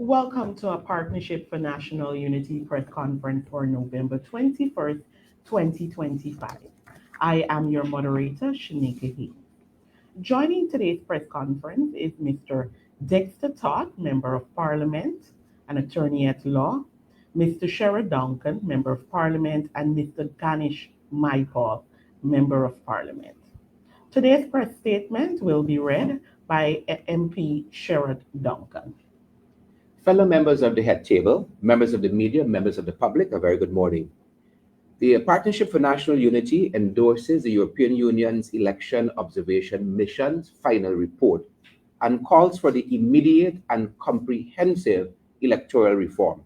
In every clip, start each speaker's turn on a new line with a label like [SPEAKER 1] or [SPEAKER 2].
[SPEAKER 1] Welcome to a Partnership for National Unity press conference for November 21st, 2025. I am your moderator, Shanika He. Joining today's press conference is Mr. Dexter Todd, Member of Parliament and Attorney at Law, Mr. Sherrod Duncan, Member of Parliament, and Mr. Ganesh Maipal, Member of Parliament. Today's press statement will be read by MP Sherrod Duncan.
[SPEAKER 2] Fellow members of the head table, members of the media, members of the public, a very good morning. The Partnership for National Unity endorses the European Union's Election Observation Mission's final report and calls for the immediate and comprehensive electoral reform.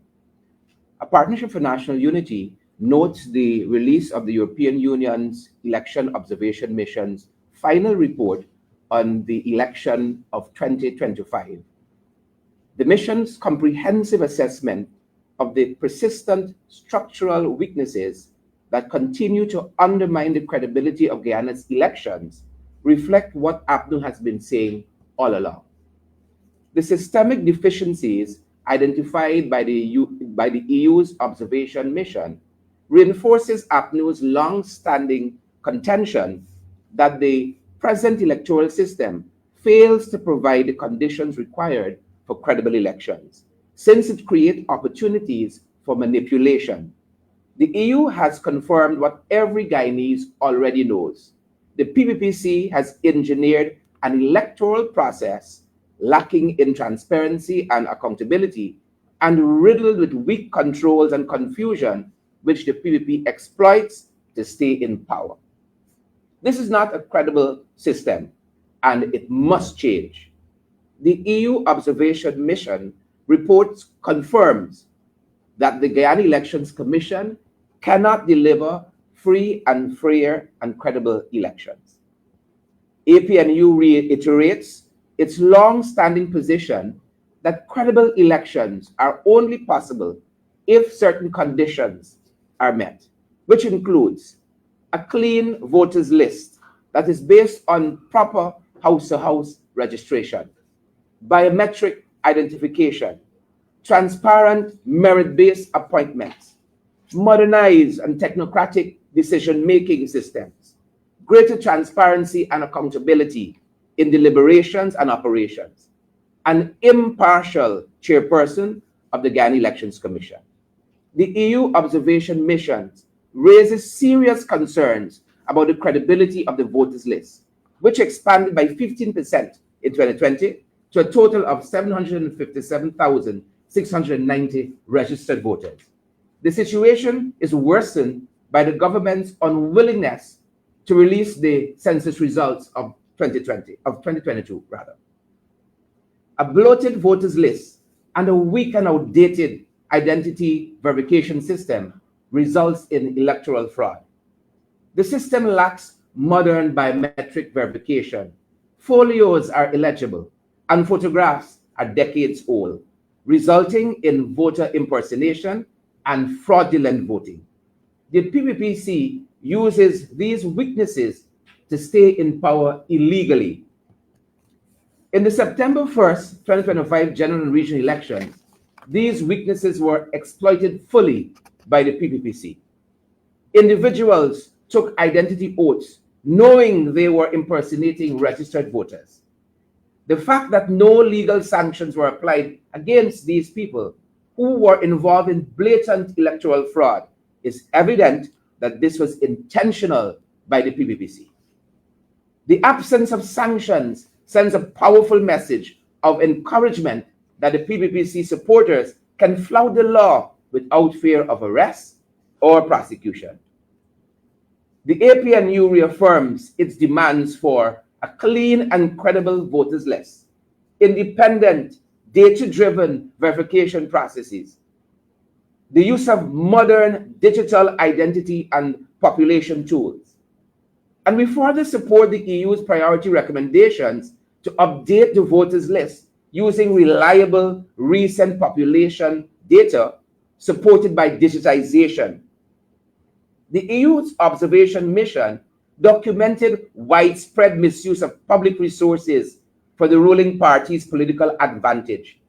[SPEAKER 2] A Partnership for National Unity notes the release of the European Union's Election Observation Mission's final report on the election of 2025. The mission's comprehensive assessment of the persistent structural weaknesses that continue to undermine the credibility of Guyana's elections reflect what APNU has been saying all along. The systemic deficiencies identified by the EU's observation mission reinforces APNU's long-standing contention that the present electoral system fails to provide the conditions required for credible elections, since it creates opportunities for manipulation. The EU has confirmed what every Guyanese already knows. The PPPC has engineered an electoral process lacking in transparency and accountability and riddled with weak controls and confusion, which the PPP exploits to stay in power. This is not a credible system, and it must change. The EU Observation Mission report confirms that the Guyana Elections Commission cannot deliver free and fair and credible elections. APNU reiterates its long-standing position that credible elections are only possible if certain conditions are met, which includes a clean voters list that is based on proper house-to-house registration, biometric identification, transparent merit-based appointments, modernized and technocratic decision-making systems, greater transparency and accountability in deliberations and operations, an impartial chairperson of the Guyana Elections Commission. The EU observation missions raises serious concerns about the credibility of the voters list, which expanded by 15% in 2020 to a total of 757,690 registered voters. The situation is worsened by the government's unwillingness to release the census results of 2022 rather. A bloated voters list and a weak and outdated identity verification system results in electoral fraud. The system lacks modern biometric verification. Folios are illegible and photographs are decades old, resulting in voter impersonation and fraudulent voting. The PPPC uses these weaknesses to stay in power illegally. In the September 1st, 2025 general and regional elections, these weaknesses were exploited fully by the PPPC. Individuals took identity oaths knowing they were impersonating registered voters. The fact that no legal sanctions were applied against these people who were involved in blatant electoral fraud is evident that this was intentional by the PPPC. The absence of sanctions sends a powerful message of encouragement that the PPPC supporters can flout the law without fear of arrest or prosecution. The APNU reaffirms its demands for a clean and credible voters list, independent, data-driven verification processes, the use of modern digital identity and population tools. And we further support the EU's priority recommendations to update the voters list using reliable recent population data supported by digitization. The EU's observation mission documented widespread misuse of public resources for the ruling party's political advantage.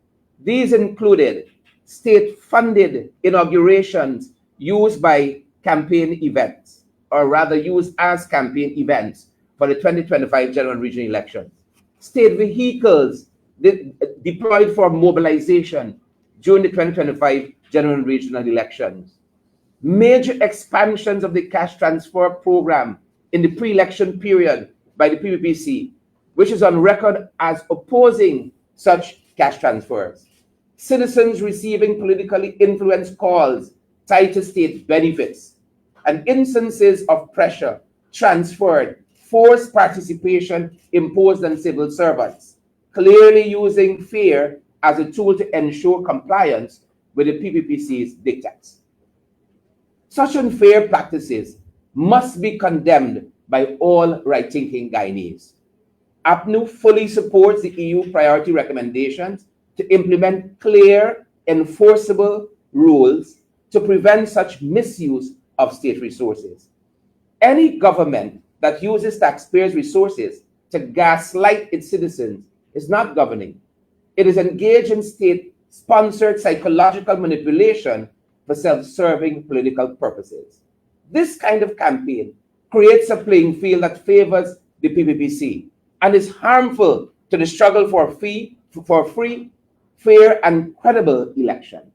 [SPEAKER 2] These included state-funded inaugurations used by campaign events, or rather used as campaign events for the 2025 general and regional elections. State vehicles deployed for mobilization during the 2025 general and regional elections. Major expansions of the cash transfer program in the pre-election period by the PPPC, which is on record as opposing such cash transfers. Citizens receiving politically influenced calls tied to state benefits, and instances of pressure transferred, forced participation imposed on civil servants, clearly using fear as a tool to ensure compliance with the PPPC's diktats. Such unfair practices must be condemned by all right-thinking Guyanese. APNU fully supports the EU priority recommendations to implement clear, enforceable rules to prevent such misuse of state resources. Any government that uses taxpayers' resources to gaslight its citizens is not governing. It is engaged in state-sponsored psychological manipulation for self-serving political purposes. This kind of campaign creates a playing field that favors the PPPC and is harmful to the struggle for free, fair, and credible elections.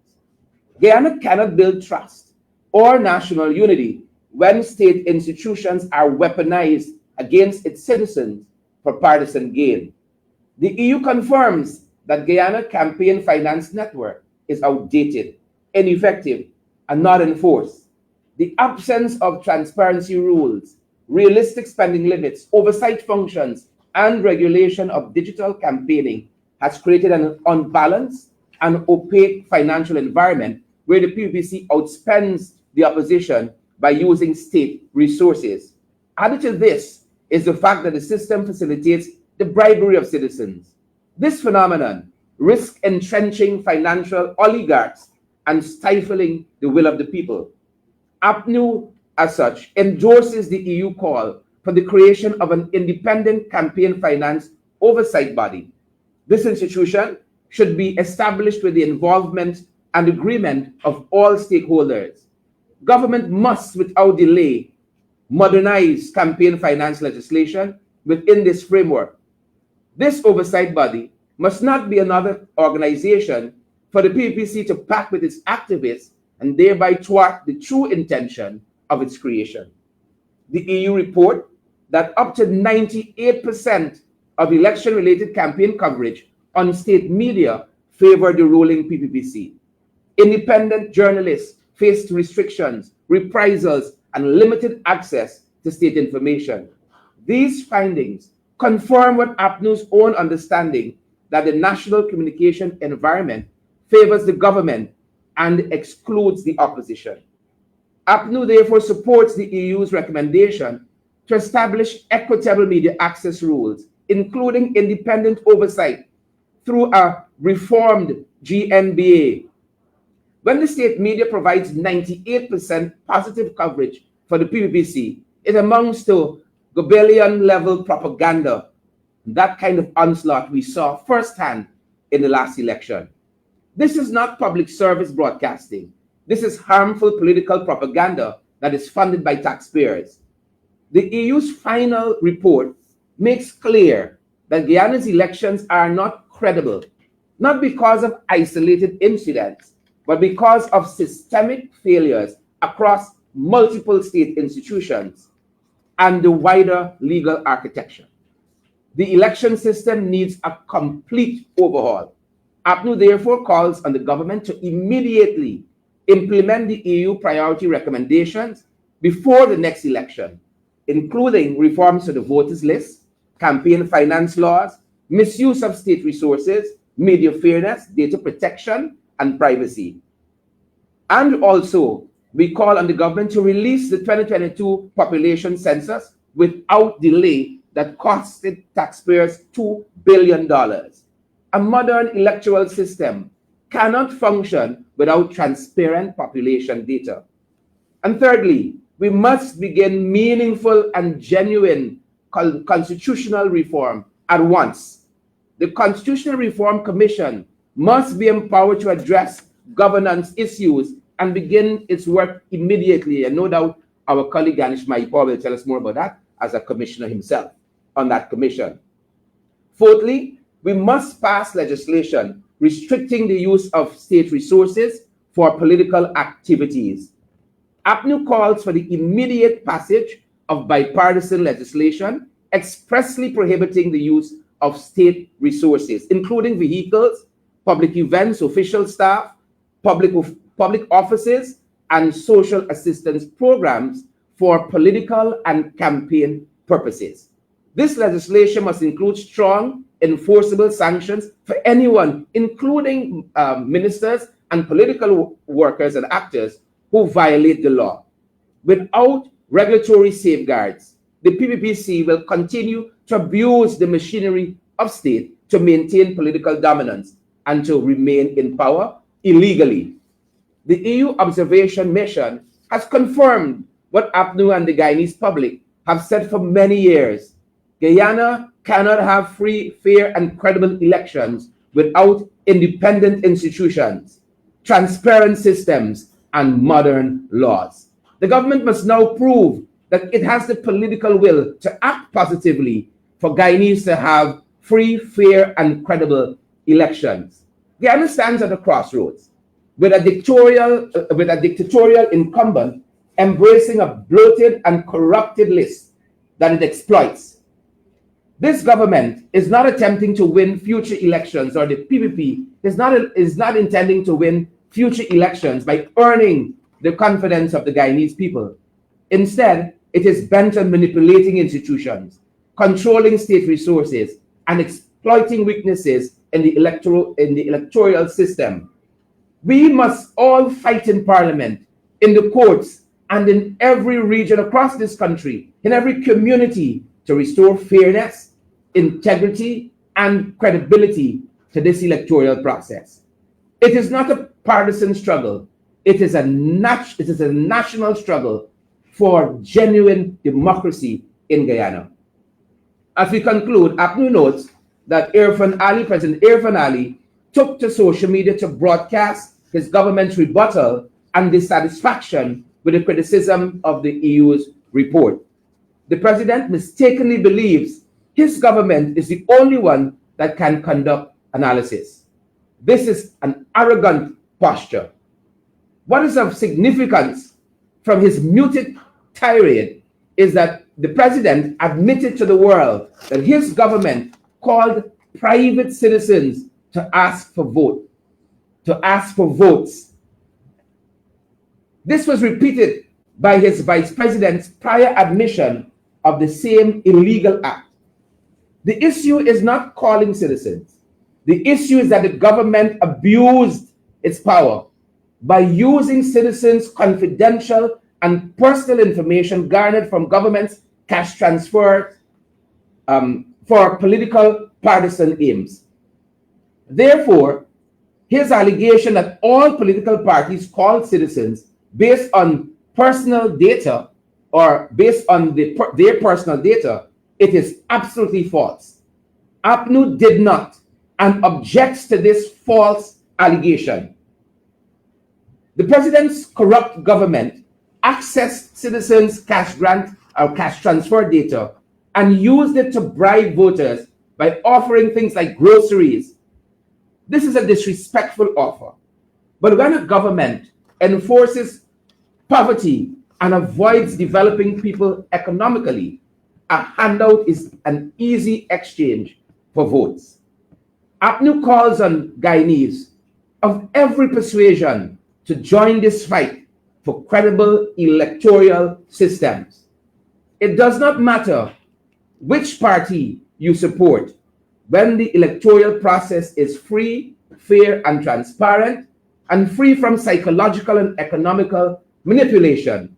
[SPEAKER 2] Guyana cannot build trust or national unity when state institutions are weaponized against its citizens for partisan gain. The EU confirms that Guyana Campaign Finance Network is outdated, ineffective, and not enforced. The absence of transparency rules, realistic spending limits, oversight functions, and regulation of digital campaigning has created an unbalanced and opaque financial environment where the PPC outspends the opposition by using state resources. Added to this is the fact that the system facilitates the bribery of citizens. This phenomenon risks entrenching financial oligarchs and stifling the will of the people. APNU, as such, endorses the EU call for the creation of an independent campaign finance oversight body. This institution should be established with the involvement and agreement of all stakeholders. Government must, without delay, modernize campaign finance legislation within this framework. This oversight body must not be another organization for the PPC to pack with its activists and thereby thwart the true intention of its creation. The EU report that up to 98% of election-related campaign coverage on state media favor the ruling PPPC. Independent journalists faced restrictions, reprisals, and limited access to state information. These findings confirm what APNU's own understanding that the national communication environment favors the government and excludes the opposition. APNU therefore supports the EU's recommendation to establish equitable media access rules, including independent oversight through a reformed GNBA. When the state media provides 98% positive coverage for the PPPC, it amounts to Goebbelian-level propaganda, that kind of onslaught we saw firsthand in the last election. This is not public service broadcasting. This is harmful political propaganda that is funded by taxpayers. The EU's final report makes clear that Guyana's elections are not credible, not because of isolated incidents, but because of systemic failures across multiple state institutions and the wider legal architecture. The election system needs a complete overhaul. APNU therefore calls on the government to immediately implement the EU priority recommendations before the next election, including reforms to the voters list, campaign finance laws, misuse of state resources, media fairness, data protection, and privacy. And also, we call on the government to release the 2022 population census without delay that costed taxpayers $2 billion. A modern electoral system cannot function without transparent population data. And thirdly, we must begin meaningful and genuine constitutional reform at once. The Constitutional Reform Commission must be empowered to address governance issues and begin its work immediately. And no doubt our colleague Ganesh Maipur will tell us more about that as a commissioner himself on that commission. Fourthly, we must pass legislation restricting the use of state resources for political activities. APNU calls for the immediate passage of bipartisan legislation expressly prohibiting the use of state resources, including vehicles, public events, official staff, public offices, and social assistance programs for political and campaign purposes. This legislation must include strong, enforceable sanctions for anyone, including ministers and political workers and actors who violate the law. Without regulatory safeguards, the PPPC will continue to abuse the machinery of state to maintain political dominance and to remain in power illegally. The EU observation mission has confirmed what APNU and the Guyanese public have said for many years. Guyana cannot have free, fair, and credible elections without independent institutions, transparent systems, and modern laws. The government must now prove that it has the political will to act positively for Guyanese to have free, fair, and credible elections. Guyana stands at a crossroads with a dictatorial incumbent embracing a bloated and corrupted list that it exploits. This government is not attempting to win future elections, or the PPP is not intending to win future elections by earning the confidence of the Guyanese people. Instead, it is bent on manipulating institutions, controlling state resources, and exploiting weaknesses in the electoral system. We must all fight in parliament, in the courts, and in every region across this country, in every community, to restore fairness, integrity, and credibility to this electoral process. It is not a partisan struggle. It is a national struggle for genuine democracy in Guyana. As we conclude, APNU notes that President Irfan Ali took to social media to broadcast his government's rebuttal and dissatisfaction with the criticism of the EU's report. The president mistakenly believes his government is the only one that can conduct analysis. This is an arrogant posture. What is of significance from his muted tirade is that the president admitted to the world that his government called private citizens to ask for votes. This was repeated by his vice president's prior admission of the same illegal act. The issue is not calling citizens. The issue is that the government abused its power by using citizens' confidential and personal information garnered from government's cash transfer for political partisan aims. Therefore, his allegation that all political parties called citizens based on personal data or based on their personal data, it is absolutely false. APNU did not and objects to this false allegation. The president's corrupt government accessed citizens' cash grant or cash transfer data and used it to bribe voters by offering things like groceries. This is a disrespectful offer. But when a government enforces poverty and avoids developing people economically, a handout is an easy exchange for votes. APNU calls on Guyanese of every persuasion to join this fight for credible electoral systems. It does not matter which party you support. When the electoral process is free, fair, and transparent, and free from psychological and economical manipulation,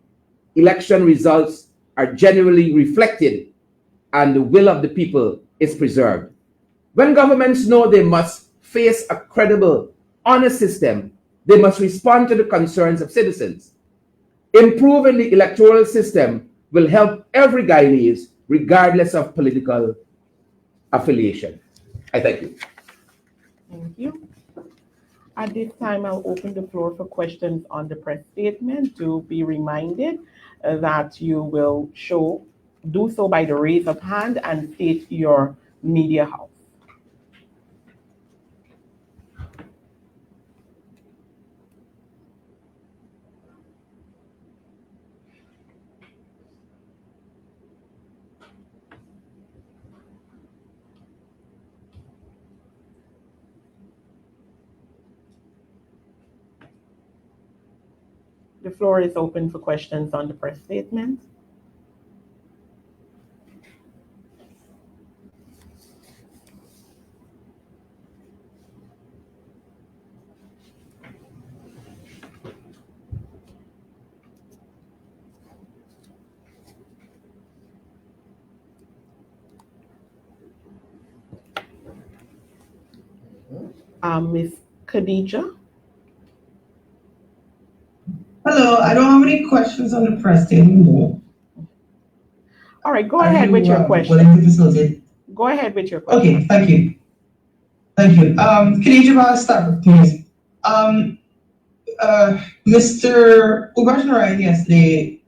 [SPEAKER 2] election results are genuinely reflected and the will of the people is preserved. When governments know they must face a credible, honest system, they must respond to the concerns of citizens. Improving the electoral system will help every Guyanese, regardless of political affiliation. I thank you.
[SPEAKER 1] Thank you. At this time, I'll open the floor for questions on the press statement. Do be reminded that you will do so by the raise of hand and state your media house. The floor is open for questions on the press statement. Miss Khadija.
[SPEAKER 3] Hello, I don't have any questions on the press anymore.
[SPEAKER 1] All right, go
[SPEAKER 3] Are
[SPEAKER 1] ahead with
[SPEAKER 3] you
[SPEAKER 1] your
[SPEAKER 3] willing
[SPEAKER 1] question.
[SPEAKER 3] to facilitate?
[SPEAKER 1] Go ahead with your
[SPEAKER 3] Okay,
[SPEAKER 1] question.
[SPEAKER 3] thank you. Thank you. Khadija, I'll start with please. Um, Mr. Ubash Narayan yesterday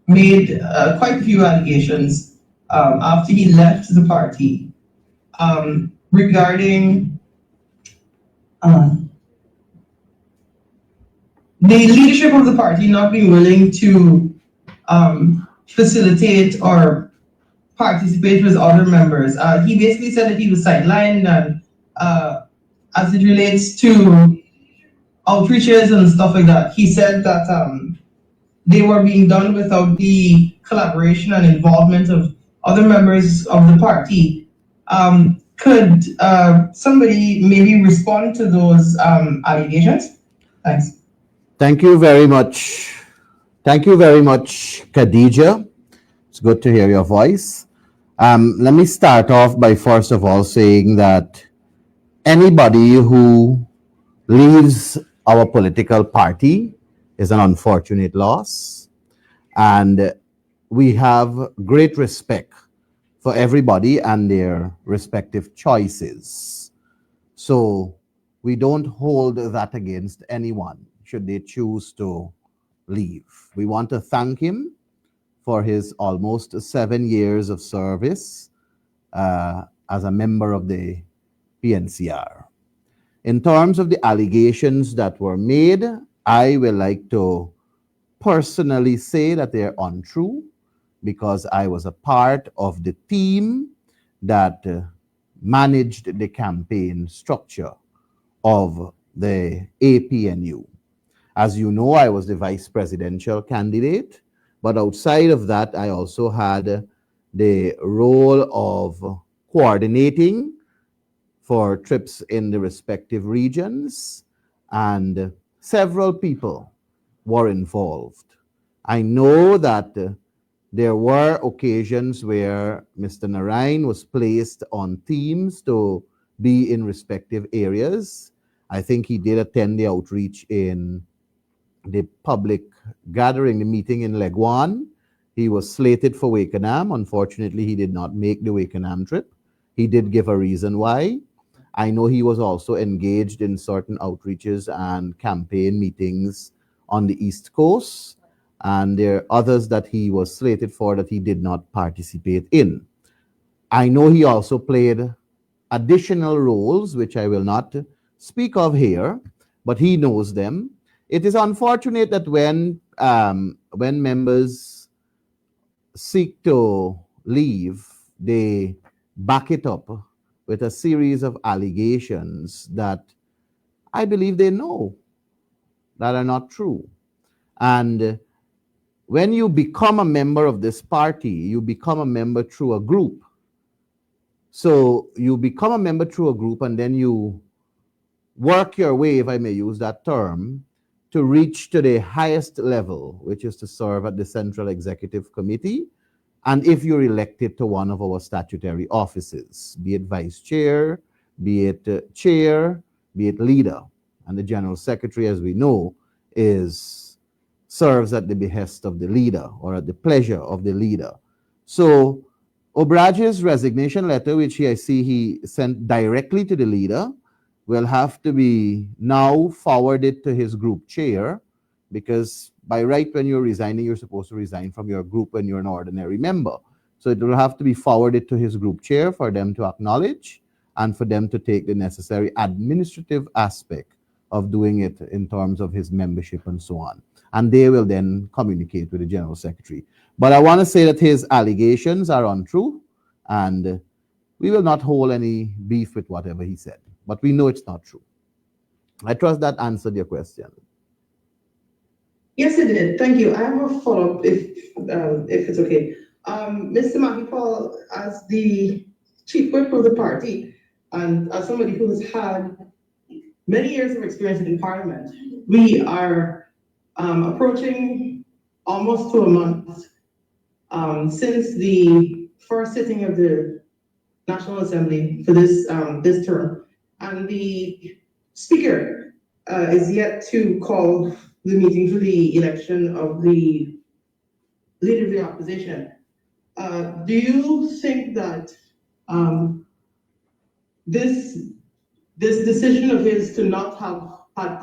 [SPEAKER 3] made quite a few allegations after he left the party regarding um, the leadership of the party not being willing to facilitate or participate with other members. He basically said that he was sidelined and as it relates to outreaches and stuff like that, he said that they were being done without the collaboration and involvement of other members of the party. Could somebody maybe respond to those allegations? Thanks.
[SPEAKER 4] Thank you very much. Thank you very much, Khadija. It's good to hear your voice. Let me start off by first of all saying that anybody who leaves our political party is an unfortunate loss. And we have great respect for everybody and their respective choices. So we don't hold that against anyone should they choose to leave. We want to thank him for his almost 7 years of service as a member of the PNCR. In terms of the allegations that were made, I will like to personally say that they're untrue because I was a part of the team that managed the campaign structure of the APNU. As you know, I was the vice presidential candidate, but outside of that, I also had the role of coordinating for trips in the respective regions, and several people were involved. I know that there were occasions where Mr. Narayan was placed on teams to be in respective areas. I think he did attend the outreach in the public gathering, the meeting in Leguan. He was slated for Wakenham. Unfortunately, he did not make the Wakenham trip. He did give a reason why. I know he was also engaged in certain outreaches and campaign meetings on the East Coast, and there are others that he was slated for that he did not participate in. I know he also played additional roles, which I will not speak of here, but he knows them. It is unfortunate that when members seek to leave, they back it up with a series of allegations that I believe they know that are not true. And when you become a member of this party, you become a member through a group. So you become a member through a group and then you work your way, if I may use that term, to reach to the highest level, which is to serve at the Central Executive Committee. And if you're elected to one of our statutory offices, be it vice chair, be it chair, be it leader. And the general secretary, as we know, serves at the behest of the leader or at the pleasure of the leader. So Obraje's resignation letter, which I see he sent directly to the leader, will have to be now forwarded to his group chair, because by right, when you're resigning, you're supposed to resign from your group when you're an ordinary member. So it will have to be forwarded to his group chair for them to acknowledge and for them to take the necessary administrative aspect of doing it in terms of his membership and so on. And they will then communicate with the general secretary. But I want to say that his allegations are untrue, and we will not hold any beef with whatever he said. But we know it's not true. I trust that answered your question.
[SPEAKER 3] Yes, it did. Thank you. I have a follow-up if it's okay. Mr. Mahipal, as the chief whip of the party, and as somebody who has had many years of experience in Parliament, we are approaching almost to a month since the first sitting of the National Assembly for this term, and the Speaker is yet to call the meeting for the election of the leader of the opposition. Do you think that this decision of his to not have had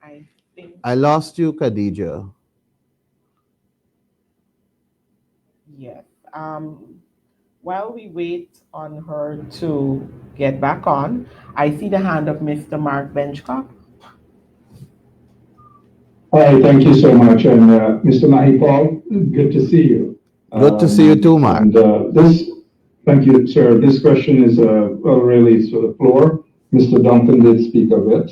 [SPEAKER 1] I think,
[SPEAKER 4] I lost you, Khadija.
[SPEAKER 1] yes. While we wait on her to get back on, I see the hand of Mr. Mark Benchcock.
[SPEAKER 5] Hi, thank you so much. And Mr. Mahipal, good to see you.
[SPEAKER 4] Good to see you too, Mark.
[SPEAKER 5] And thank you, sir. This question is really to the floor. Mr. Duncan did speak of it.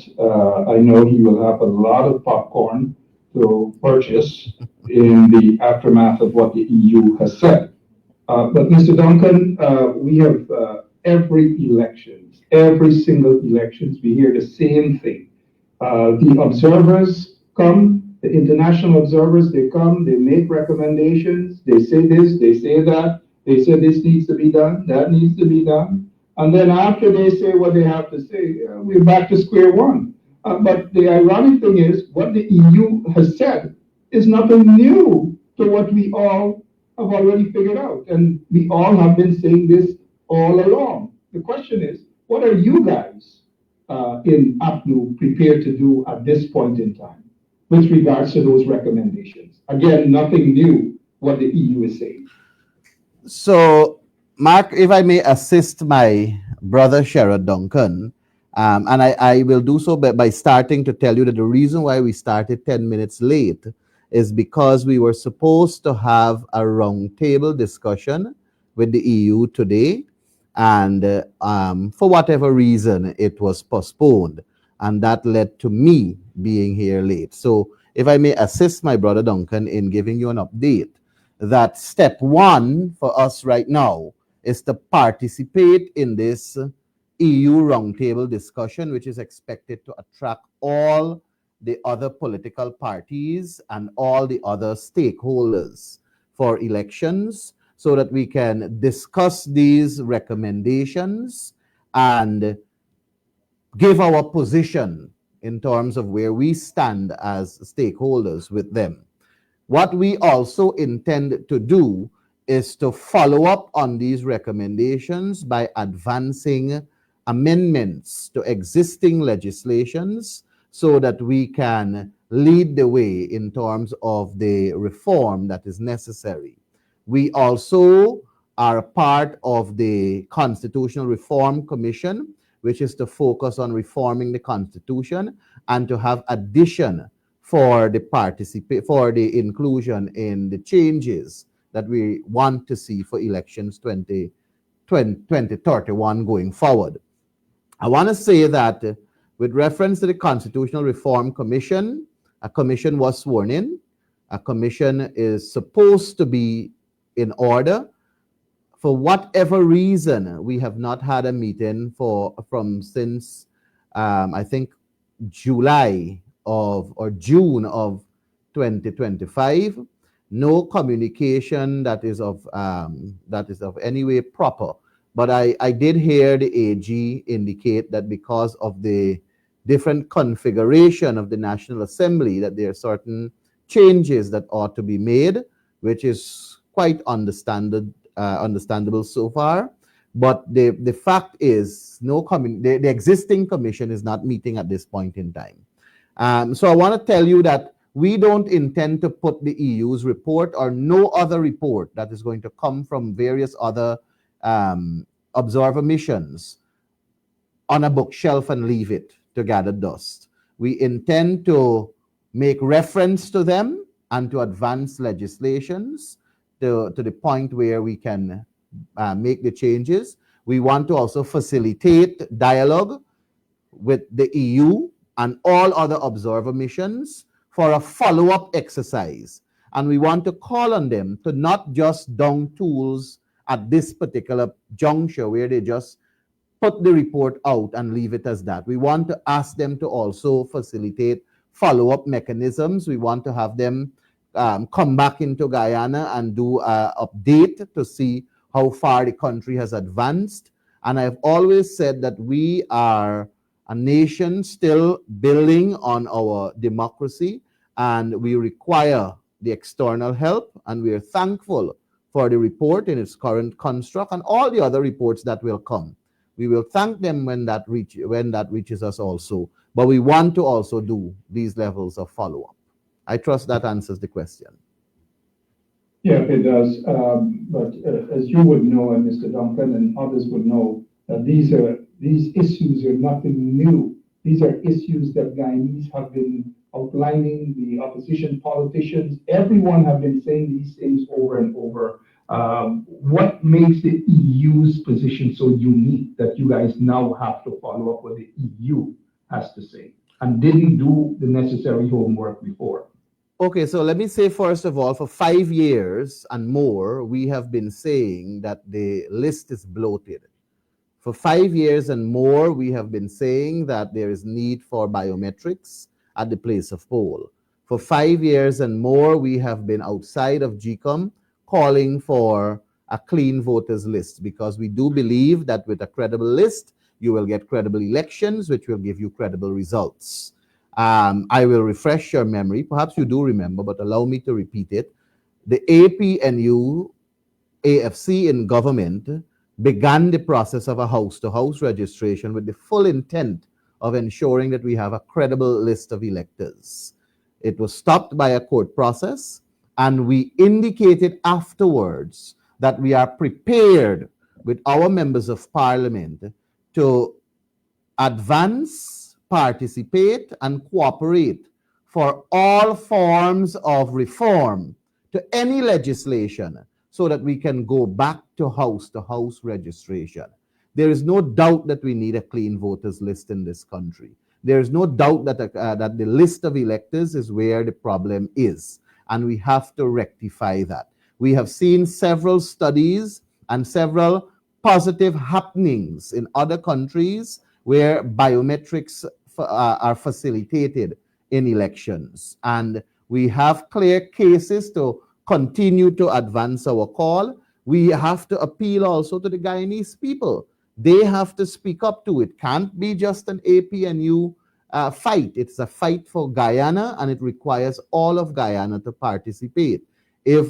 [SPEAKER 5] I know he will have a lot of popcorn to purchase in the aftermath of what the EU has said. But Mr. Duncan, we have every single elections, we hear the same thing. The observers come, the international observers, they come, they make recommendations, they say this, they say that, they say this needs to be done, that needs to be done. And then after they say what they have to say, we're back to square one. But the ironic thing is, what the EU has said is nothing new to what we all have already figured out. And we all have been saying this all along. The question is, what are you guys in APNU prepared to do at this point in time with regards to those recommendations? Again, nothing new what the EU is saying.
[SPEAKER 4] So, Mark, if I may assist my brother Sherrod Duncan, and I will do so by starting to tell you that the reason why we started 10 minutes late is because we were supposed to have a roundtable discussion with the EU today, and for whatever reason, it was postponed, and that led to me being here late. So, if I may assist my brother Duncan in giving you an update, that step one for us right now is to participate in this EU roundtable discussion, which is expected to attract all the other political parties and all the other stakeholders for elections, so that we can discuss these recommendations and give our position in terms of where we stand as stakeholders with them. What we also intend to do is to follow up on these recommendations by advancing amendments to existing legislations so that we can lead the way in terms of the reform that is necessary. We also are part of the Constitutional Reform Commission, which is to focus on reforming the Constitution and to have addition for the inclusion in the changes that we want to see for elections 2031 going forward. I want to say that with reference to the Constitutional Reform Commission, a commission was sworn in. A commission is supposed to be in order. For whatever reason, we have not had a meeting since I think July or June of 2025. No communication that is of any way proper. But I did hear the AG indicate that because of the different configuration of the National Assembly, that there are certain changes that ought to be made, which is quite understandable so far. But the fact is, the existing commission is not meeting at this point in time. So I want to tell you that we don't intend to put the EU's report or no other report that is going to come from various other observer missions on a bookshelf and leave it to gather dust. We intend to make reference to them and to advance legislations to the point where we can make the changes. We want to also facilitate dialogue with the EU and all other observer missions for a follow-up exercise. And we want to call on them to not just dung tools at this particular juncture where they just put the report out and leave it as that. We want to ask them to also facilitate follow-up mechanisms. We want to have them come back into Guyana and do an update to see how far the country has advanced. And I've always said that we are a nation still building on our democracy, and we require the external help, and we are thankful for the report in its current construct and all the other reports that will come. We will thank them when that reaches us also, but we want to also do these levels of follow-up. I trust that answers the question.
[SPEAKER 5] Yeah, it does. But as you would know, and Mr. Duncan and others would know, these issues are nothing new. These are issues that Guyanese have been outlining, the opposition politicians, everyone have been saying these things over and over. What makes the EU's position so unique that you guys now have to follow up what the EU has to say and didn't do the necessary homework before?
[SPEAKER 4] Okay, so let me say first of all, for 5 years and more, we have been saying that the list is bloated. For 5 years and more, we have been saying that there is need for biometrics at the place of poll. For 5 years and more, we have been outside of GCOM calling for a clean voters list, because we do believe that with a credible list, you will get credible elections, which will give you credible results. I will refresh your memory. Perhaps you do remember, but allow me to repeat it. The APNU, AFC in government, began the process of a house-to-house registration with the full intent of ensuring that we have a credible list of electors. It was stopped by a court process, and we indicated afterwards that we are prepared with our members of parliament to advance, participate, and cooperate for all forms of reform to any legislation so that we can go back to house registration. There is no doubt that we need a clean voters list in this country. There is no doubt that, that the list of electors is where the problem is, and we have to rectify that. We have seen several studies and several positive happenings in other countries where biometrics are facilitated in elections. And we have clear cases to continue to advance our call. We have to appeal also to the Guyanese people. They have to speak up to it. Can't be just an APNU fight. It's a fight for Guyana, and it requires all of Guyana to participate. If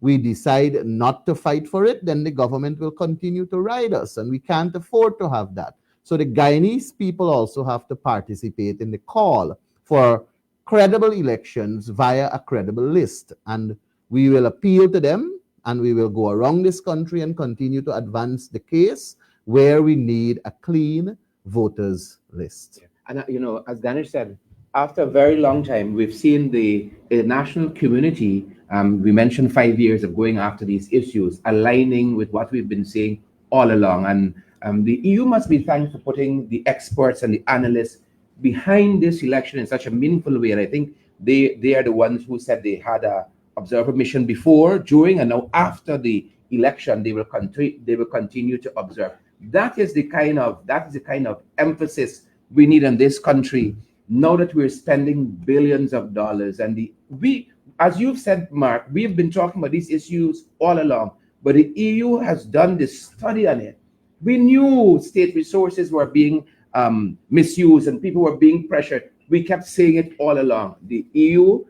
[SPEAKER 4] we decide not to fight for it, then the government will continue to ride us, and we can't afford to have that. So the Guyanese people also have to participate in the call for credible elections via a credible list. And we will appeal to them, and we will go around this country and continue to advance the case where we need a clean voters list.
[SPEAKER 2] And, as Danish said, after a very long time, we've seen the international community, we mentioned 5 years of going after these issues, aligning with what we've been saying all along. And the EU must be thanked for putting the experts and the analysts behind this election in such a meaningful way. And I think they are the ones who said they had a observer mission before, during, and now after the election, they will continue to observe. That is the kind of emphasis we need in this country now that we're spending billions of dollars. And we, as you've said, Mark, we've been talking about these issues all along, but the EU has done this study on it. We knew state resources were being misused and people were being pressured. We kept saying it all along. The EU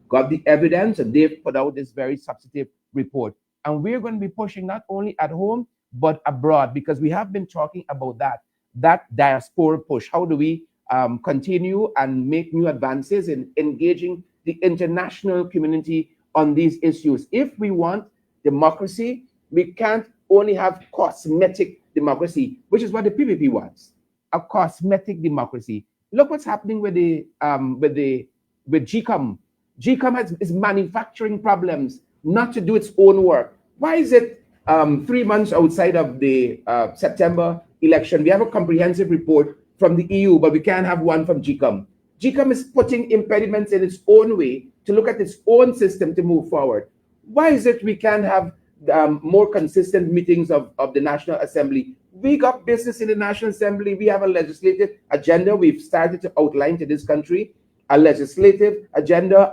[SPEAKER 2] got the evidence, and they've put out this very substantive report. And we're going to be pushing not only at home, but abroad, because we have been talking about that diaspora push. How do we continue and make new advances in engaging the international community on these issues? If we want democracy, we can't only have cosmetic democracy, which is what the PPP wants, a cosmetic democracy. Look what's happening with GCOM. GCOM is manufacturing problems not to do its own work. Why is it 3 months outside of the September election, we have a comprehensive report from the EU, but we can't have one from GCOM? GCOM is putting impediments in its own way to look at its own system to move forward. Why is it we can't have more consistent meetings of the National Assembly? We got business in the National Assembly. We have a legislative agenda. We've started to outline to this country a legislative agenda.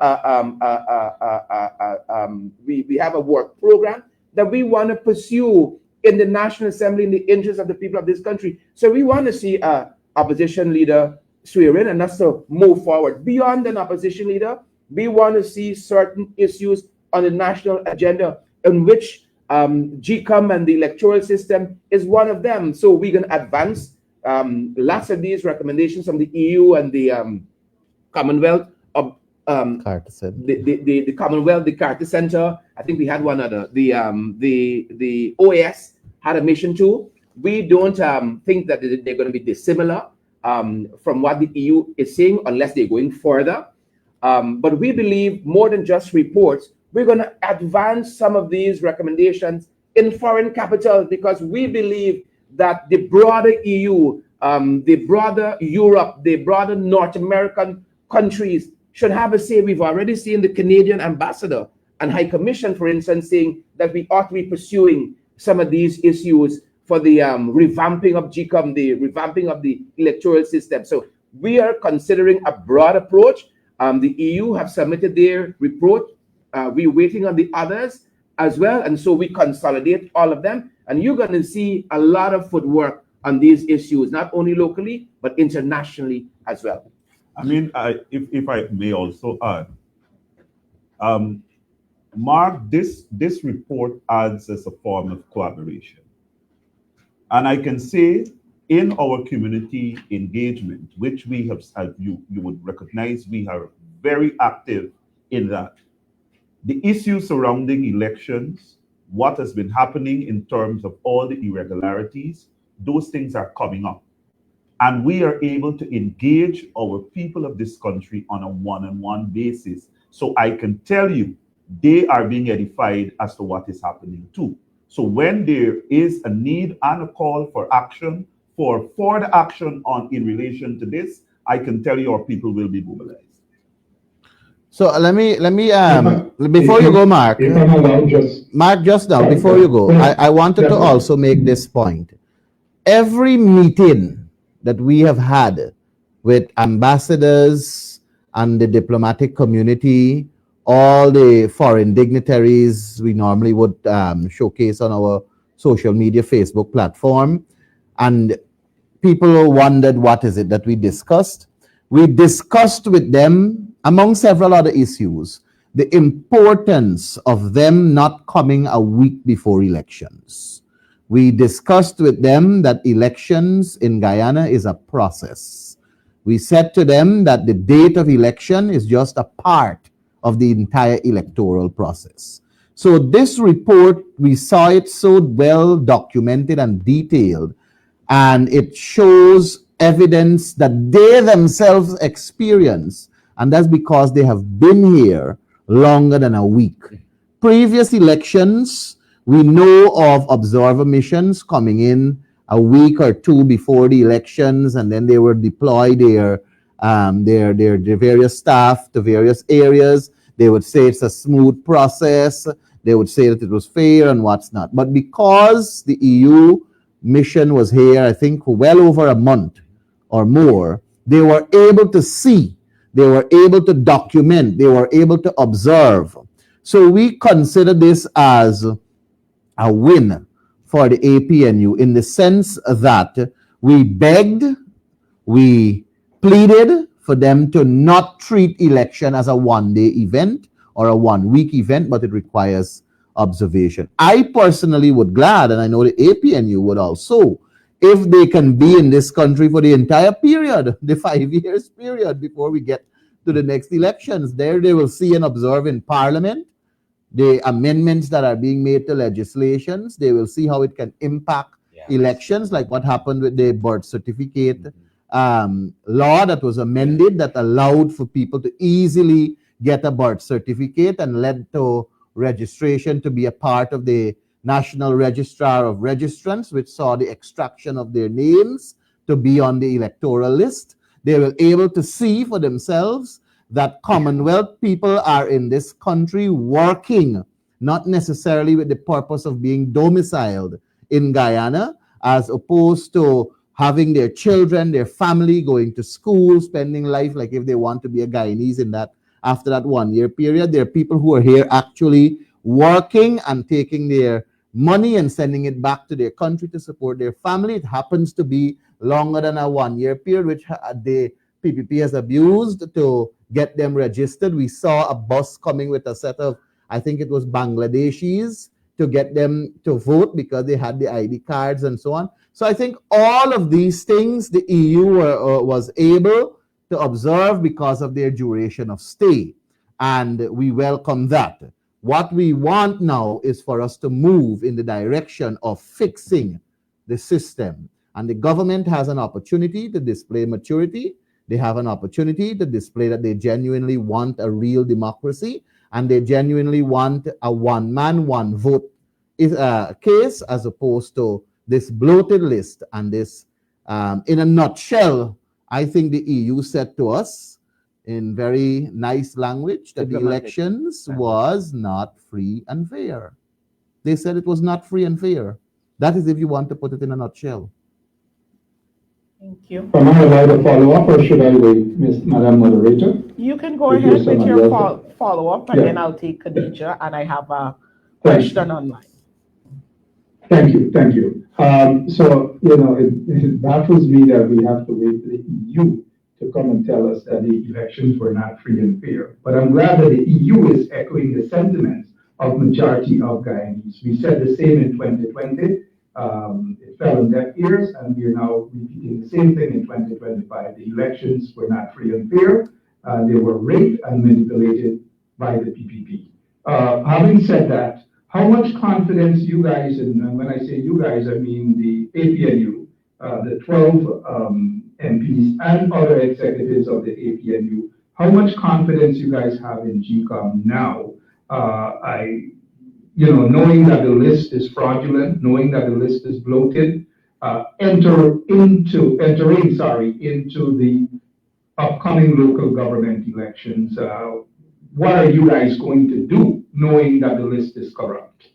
[SPEAKER 2] We have a work program that we want to pursue in the National Assembly in the interest of the people of this country. So we want to see an opposition leader swear in, and that's to move forward. Beyond an opposition leader, we want to see certain issues on the national agenda in which GCOM and the electoral system is one of them. So we can advance lots of these recommendations from the EU and the Commonwealth of the Commonwealth, the Carter Center. I think we had one other. The OAS had a mission too. We don't think that they're going to be dissimilar from what the EU is saying, unless they're going further. But we believe more than just reports, we're going to advance some of these recommendations in foreign capital, because we believe that the broader EU, the broader Europe, the broader North American countries should have a say. We've already seen the Canadian ambassador and High Commission, for instance, saying that we ought to be pursuing some of these issues for the revamping of GCOM, the revamping of the electoral system. So we are considering a broad approach. The EU have submitted their report. We're waiting on the others as well. And so we consolidate all of them. And you're going to see a lot of footwork on these issues, not only locally, but internationally as well.
[SPEAKER 6] I mean, if I may also add, Mark, this report adds as a form of collaboration. And I can say in our community engagement, which we have, as you would recognize, we are very active in that. The issues surrounding elections, what has been happening in terms of all the irregularities, those things are coming up. And we are able to engage our people of this country on a one-on-one basis. So I can tell you, they are being edified as to what is happening too. So when there is a need and a call for action, for further action in relation to this, I can tell you our people will be mobilized.
[SPEAKER 4] So let me before you go, Mark.
[SPEAKER 5] If I'm allowed,
[SPEAKER 4] Mark, just now, before you go, I wanted to also make this point. Every meeting that we have had with ambassadors and the diplomatic community, all the foreign dignitaries we normally would showcase on our social media Facebook platform, and people wondered what is it that we discussed. We discussed with them, among several other issues, the importance of them not coming a week before elections. We discussed with them that elections in Guyana is a process. We said to them that the date of election is just a part of the entire electoral process. So this report, we saw it so well documented and detailed, and it shows evidence that they themselves experience, and that's because they have been here longer than a week. Previous elections, we know of observer missions coming in a week or two before the elections, and then they would deploy their various staff to various areas. They would say it's a smooth process. They would say that it was fair and what's not. But because the EU mission was here, I think, for well over a month or more, they were able to see, they were able to document, they were able to observe. So we consider this as a win for the APNU in the sense that we begged, we pleaded for them to not treat election as a one-day event or a one-week event, but it requires observation. I personally would glad, and I know the APNU would also, if they can be in this country for the entire period, the 5 years period before we get to the next elections. There they will see and observe in Parliament the amendments that are being made to legislations. They will see how it can impact elections, like what happened with the birth certificate law that was amended that allowed for people to easily get a birth certificate and led to registration to be a part of the National Registrar of Registrants, which saw the extraction of their names to be on the electoral list. They were able to see for themselves that Commonwealth people are in this country working, not necessarily with the purpose of being domiciled in Guyana, as opposed to having their children, their family going to school, spending life like if they want to be a Guyanese in that after that 1 year period. There are people who are here actually working and taking their money and sending it back to their country to support their family. It happens to be longer than a 1 year period, which the PPP has abused to get them registered. We saw a bus coming with a set of, I think it was Bangladeshis, to get them to vote because they had the ID cards and so on. So I think all of these things the EU was able to observe because of their duration of stay. And we welcome that. What we want now is for us to move in the direction of fixing the system. And the government has an opportunity to display maturity. They have an opportunity to display that they genuinely want a real democracy and they genuinely want a one man, one vote case, as opposed to this bloated list and this, in a nutshell, I think the EU said to us in very nice language that the elections was not free and fair. They said it was not free and fair. That is if you want to put it in a nutshell.
[SPEAKER 1] Thank you.
[SPEAKER 5] Am I allowed to follow up or should I wait, Madam Moderator?
[SPEAKER 1] You can go ahead with your follow-up and then I'll take Khadija and I have a question online.
[SPEAKER 5] Thank you, thank you. So, it baffles me that we have to wait for the EU to come and tell us that the elections were not free and fair. But I'm glad that the EU is echoing the sentiments of majority of Guyanese. We said the same in 2020. It fell on deaf ears, and we are now repeating the same thing in 2025. The elections were not free and fair. They were rigged and manipulated by the PPP. Having said that, how much confidence you guys, and when I say you guys, I mean the APNU, the 12 MPs and other executives of the APNU, how much confidence you guys have in GCOM now? Knowing that the list is fraudulent, knowing that the list is bloated, entering into the upcoming local government elections. What are you guys going to do, knowing that the list is corrupt?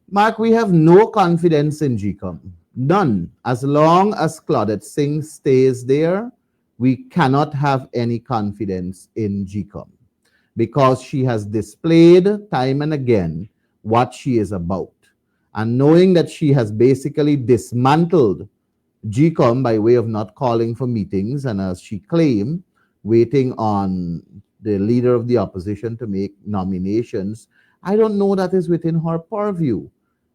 [SPEAKER 4] Mark, we have no confidence in GCOM. None. As long as Claudette Singh stays there, we cannot have any confidence in GCOM because she has displayed time and again what she is about. And knowing that she has basically dismantled GCOM by way of not calling for meetings and, as she claimed, waiting on the leader of the opposition to make nominations, I don't know that is within her purview.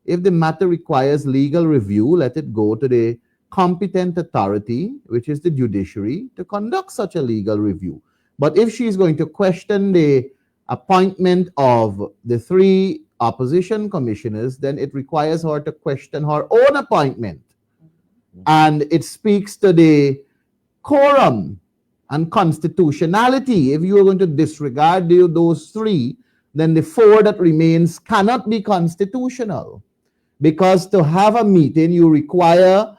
[SPEAKER 4] If the matter requires legal review, let it go to the competent authority, which is the judiciary, to conduct such a legal review. But if she's going to question the appointment of the 3 opposition commissioners, then it requires her to question her own appointment. And it speaks to the quorum and constitutionality. If you are going to disregard those 3, then the 4 that remains cannot be constitutional. Because to have a meeting, you require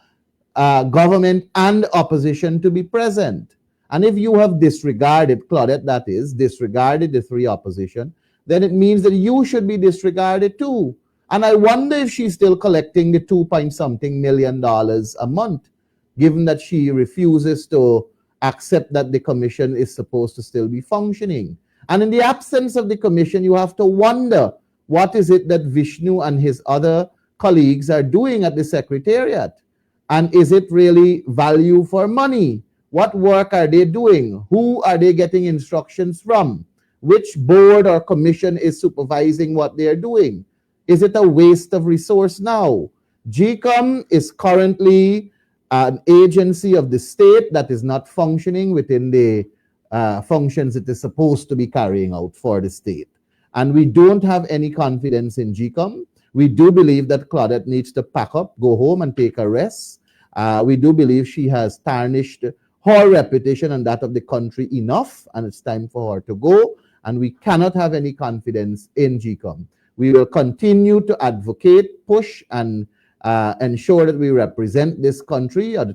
[SPEAKER 4] government and opposition to be present. And if you have disregarded, Claudette, that is, disregarded the 3 opposition, then it means that you should be disregarded too. And I wonder if she's still collecting the $2-point-something million a month, given that she refuses to accept that the commission is supposed to still be functioning. And in the absence of the commission, you have to wonder, what is it that Vishnu and his other colleagues are doing at the secretariat? And is it really value for money? What work are they doing? Who are they getting instructions from? Which board or commission is supervising what they're doing? Is it a waste of resource now? GCOM is currently an agency of the state that is not functioning within the functions it is supposed to be carrying out for the state. And we don't have any confidence in GCOM. We do believe that Claudette needs to pack up, go home, and take a rest. We do believe she has tarnished her reputation and that of the country enough, and it's time for her to go. And we cannot have any confidence in GCOM. We will continue to advocate, push, and ensure that we represent this country at the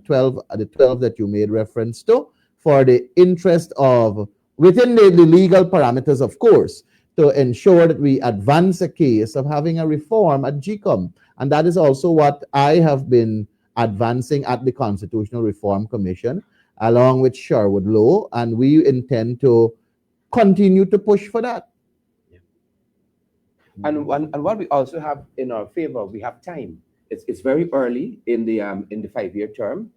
[SPEAKER 4] 12 that you made reference to, for the interest of, within the legal parameters, of course, to ensure that we advance a case of having a reform at GCOM. And that is also what I have been advancing at the Constitutional Reform Commission, along with Sherwood Lowe, and we intend to continue to push for that.
[SPEAKER 2] And what we also have in our favor, we have time. It's very early in the 5-year term.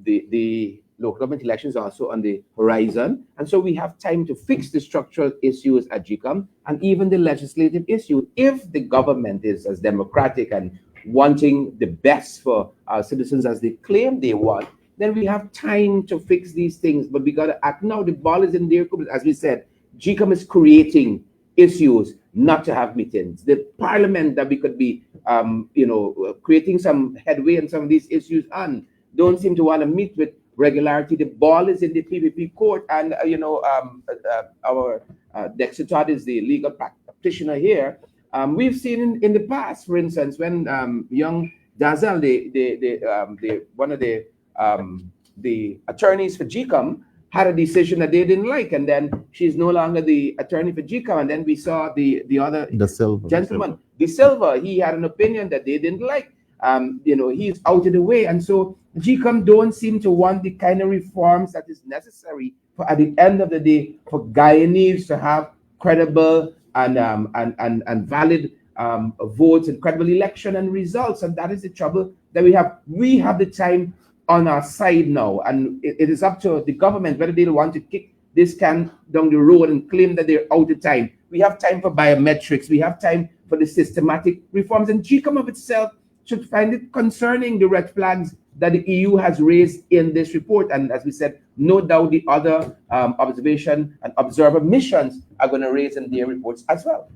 [SPEAKER 2] The local government elections are also on the horizon, and so we have time to fix the structural issues at GCOM and even the legislative issue. If the government is as democratic and wanting the best for our citizens as they claim they want, then we have time to fix these things. But we got to act now. The ball is in their court. As we said, GCOM is creating issues, not to have meetings. The parliament that we could be, creating some headway on some of these issues on, don't seem to want to meet with regularity. The ball is in the PPP court, and our Dexter Todd is the legal practitioner here. We've seen in the past, for instance, when young Dazel, one of the attorneys for GCOM, had a decision that they didn't like, and then she's no longer the attorney for GCOM. And then we saw the other gentleman, De Silva. He had an opinion that they didn't like. He's out of the way, and so GCOM don't seem to want the kind of reforms that is necessary for, at the end of the day, for Guyanese to have credible and valid votes and credible election and results. And that is the trouble that we have. We have the time on our side now, and it is up to the government whether they want to kick this can down the road and claim that they're out of time. We have time for biometrics. We have time for the systematic reforms, and GCOM of itself should find it concerning the red flags that the EU has raised in this report. And as we said, no doubt the other observation and observer missions are going to raise in their reports as well.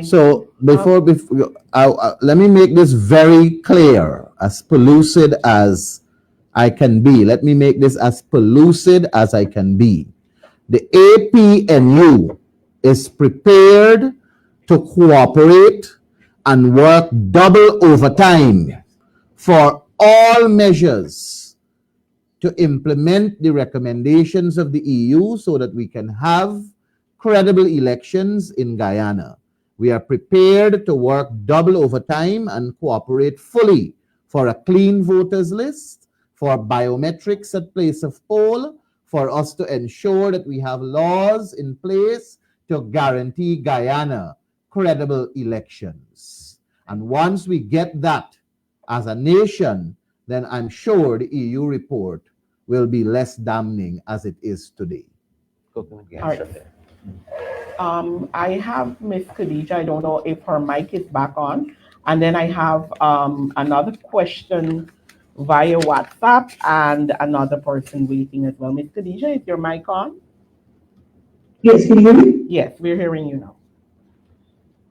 [SPEAKER 4] So before let me make this very clear, as pellucid as I can be. Let me make this as pellucid as I can be. The APNU is prepared to cooperate and work double overtime for all measures to implement the recommendations of the EU so that we can have credible elections in Guyana. We are prepared to work double overtime and cooperate fully for a clean voters list, for biometrics at place of poll, for us to ensure that we have laws in place to guarantee Guyana credible elections. And once we get that as a nation, then I'm sure the EU report will be less damning as it is today.
[SPEAKER 1] All right. I have Miss Khadija. I don't know if her mic is back on. And then I have another question via WhatsApp and another person waiting as well. Miss Khadija, is your mic on?
[SPEAKER 7] Yes, can you hear me?
[SPEAKER 1] Yes, we're hearing you now.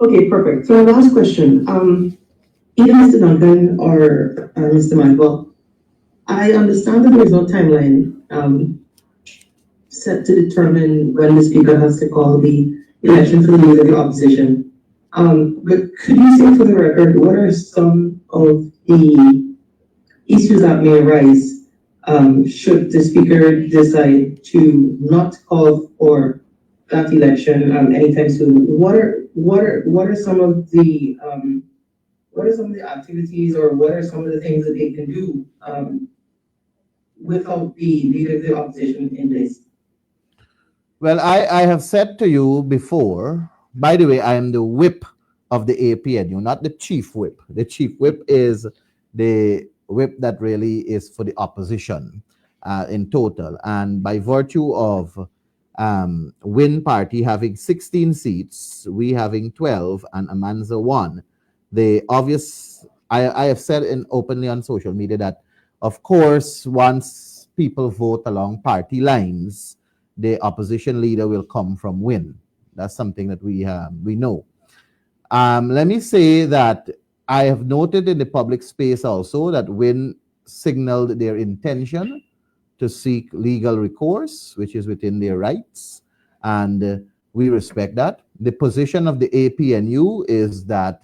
[SPEAKER 7] Okay, perfect. So my last question, either Mr. Duncan or Mr. Michael, I understand that there's no timeline set to determine when the speaker has to call the election for the leader of the opposition. But could you say for the record, what are some of the issues that may arise should the speaker decide to not call for that election anytime soon? What are some of the activities, or what are some of the things that they can do without the leader of the opposition in this?
[SPEAKER 4] Well, I have said to you before, by the way, I am the whip of the APNU, not the chief whip. The chief whip is the whip that really is for the opposition in total. And by virtue of Win Party having 16 seats, we having 12, and Amanza 1. The obvious, I have said in openly on social media that, of course, once people vote along party lines, the opposition leader will come from Win. That's something that we know. Let me say that I have noted in the public space also that Win signaled their intention to seek legal recourse, which is within their rights, and we respect that. The position of the APNU is that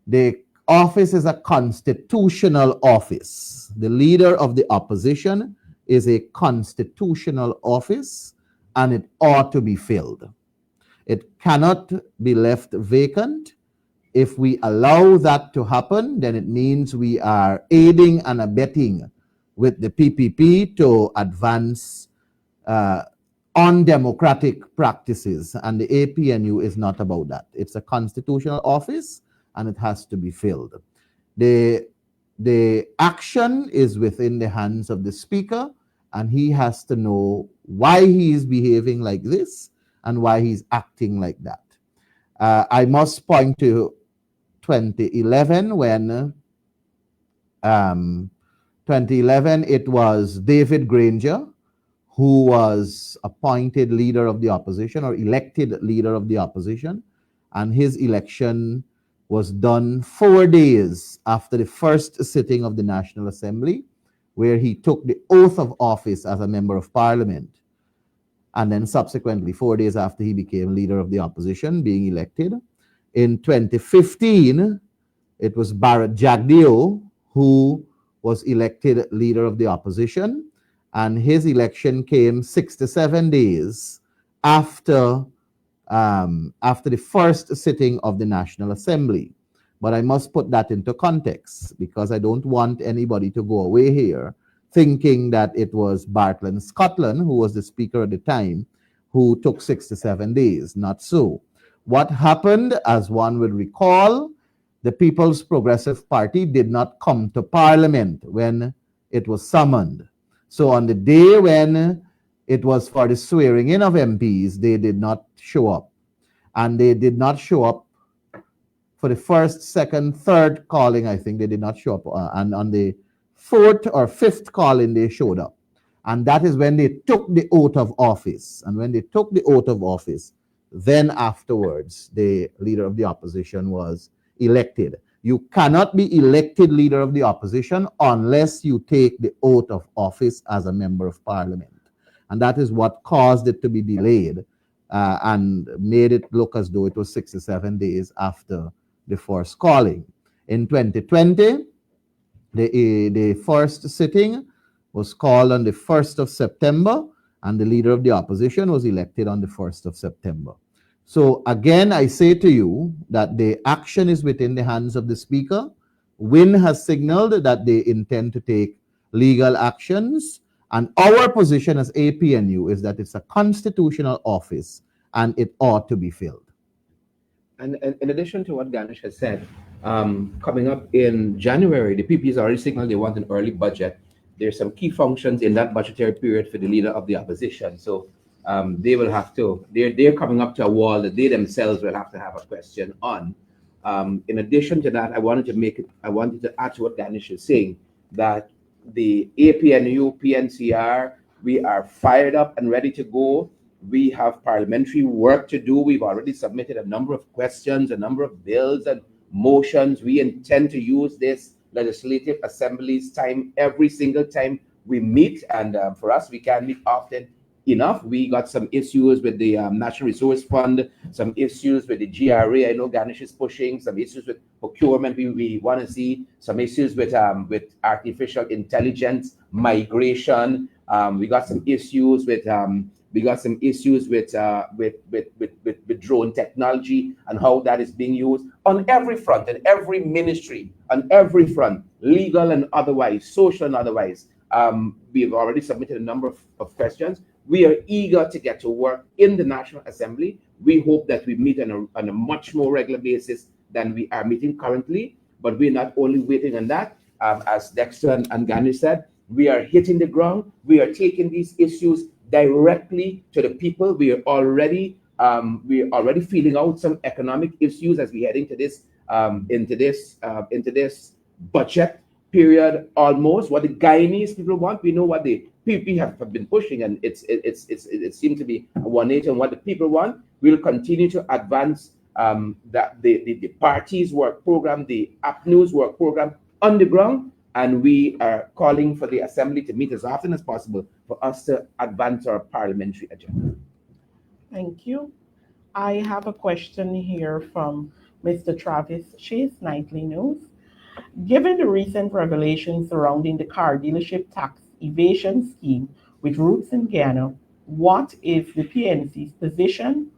[SPEAKER 4] the office is a constitutional office. The leader of the opposition is a constitutional office, and it ought to be filled. It cannot be left vacant. If we allow that to happen, then it means we are aiding and abetting with the PPP to advance undemocratic practices. And the APNU is not about that. It's a constitutional office and it has to be filled. The action is within the hands of the speaker, and he has to know why he is behaving like this and why he's acting like that. I must point to 2011 when 2011 it was David Granger who was appointed leader of the opposition or elected leader of the opposition, and his election was done 4 days after the first sitting of the National Assembly, where he took the oath of office as a member of parliament. And then subsequently, 4 days after he became leader of the opposition, being elected. In 2015, it was Barrett Jagdeo who was elected leader of the opposition, and his election came 67 days after the first sitting of the National Assembly. But I must put that into context because I don't want anybody to go away here thinking that it was Bartland Scotland, who was the speaker at the time, who took 67 days. Not so. What happened, as one would recall, the People's Progressive Party did not come to Parliament when it was summoned. So on the day when it was for the swearing in of MPs, they did not show up. And they did not show up for the first, second, third calling. I think they did not show up. And on the fourth or fifth calling, they showed up. And that is when they took the oath of office. And when they took the oath of office, then afterwards, the leader of the opposition was elected. You cannot be elected leader of the opposition unless you take the oath of office as a member of parliament. And that is what caused it to be delayed and made it look as though it was 67 days after the first calling. In 2020, the first sitting was called on the 1st of September, and the leader of the opposition was elected on the 1st of September. So again, I say to you that the action is within the hands of the speaker. WIN has signaled that they intend to take legal actions, and our position as APNU is that it's a constitutional office and it ought to be filled.
[SPEAKER 2] And in addition to what Ganesh has said, coming up in January, the PP has already signaled they want an early budget. There's some key functions in that budgetary period for the leader of the opposition. So they will have to, they're coming up to a wall that they themselves will have to have a question on. In addition to that, I wanted to add to what Ganesh is saying, that the APNU, PNCR, we are fired up and ready to go. We have parliamentary work to do. We've already submitted a number of questions, a number of bills and motions. We intend to use this legislative assembly's time every single time we meet. And for us, we can't meet often enough. We got some issues with the National Resource Fund, some issues with the GRA. I know Ganesh is pushing some issues with procurement. We want to see some issues with artificial intelligence, migration. We got some issues with with drone technology and how that is being used on every front, in every ministry, on every front, legal and otherwise, social and otherwise. We've already submitted a number of questions. We are eager to get to work in the National Assembly. We hope that we meet on a much more regular basis than we are meeting currently, but we're not only waiting on that. As Dexter and Ganesh said, we are hitting the ground. We are taking these issues directly to the people. We are already feeling out some economic issues as we head into this budget period. Almost what the Guyanese people want, we know what the PP have been pushing, and it seems to be one nation. What the people want, we'll continue to advance that the party's work program, the APNU's work program on the ground, and we are calling for the assembly to meet as often as possible for us to advance our parliamentary agenda.
[SPEAKER 1] Thank you. I have a question here from Mr. Travis Chase, Nightly News. Given the recent revelations surrounding the car dealership tax evasion scheme with roots in Guyana, what is the PNC's position?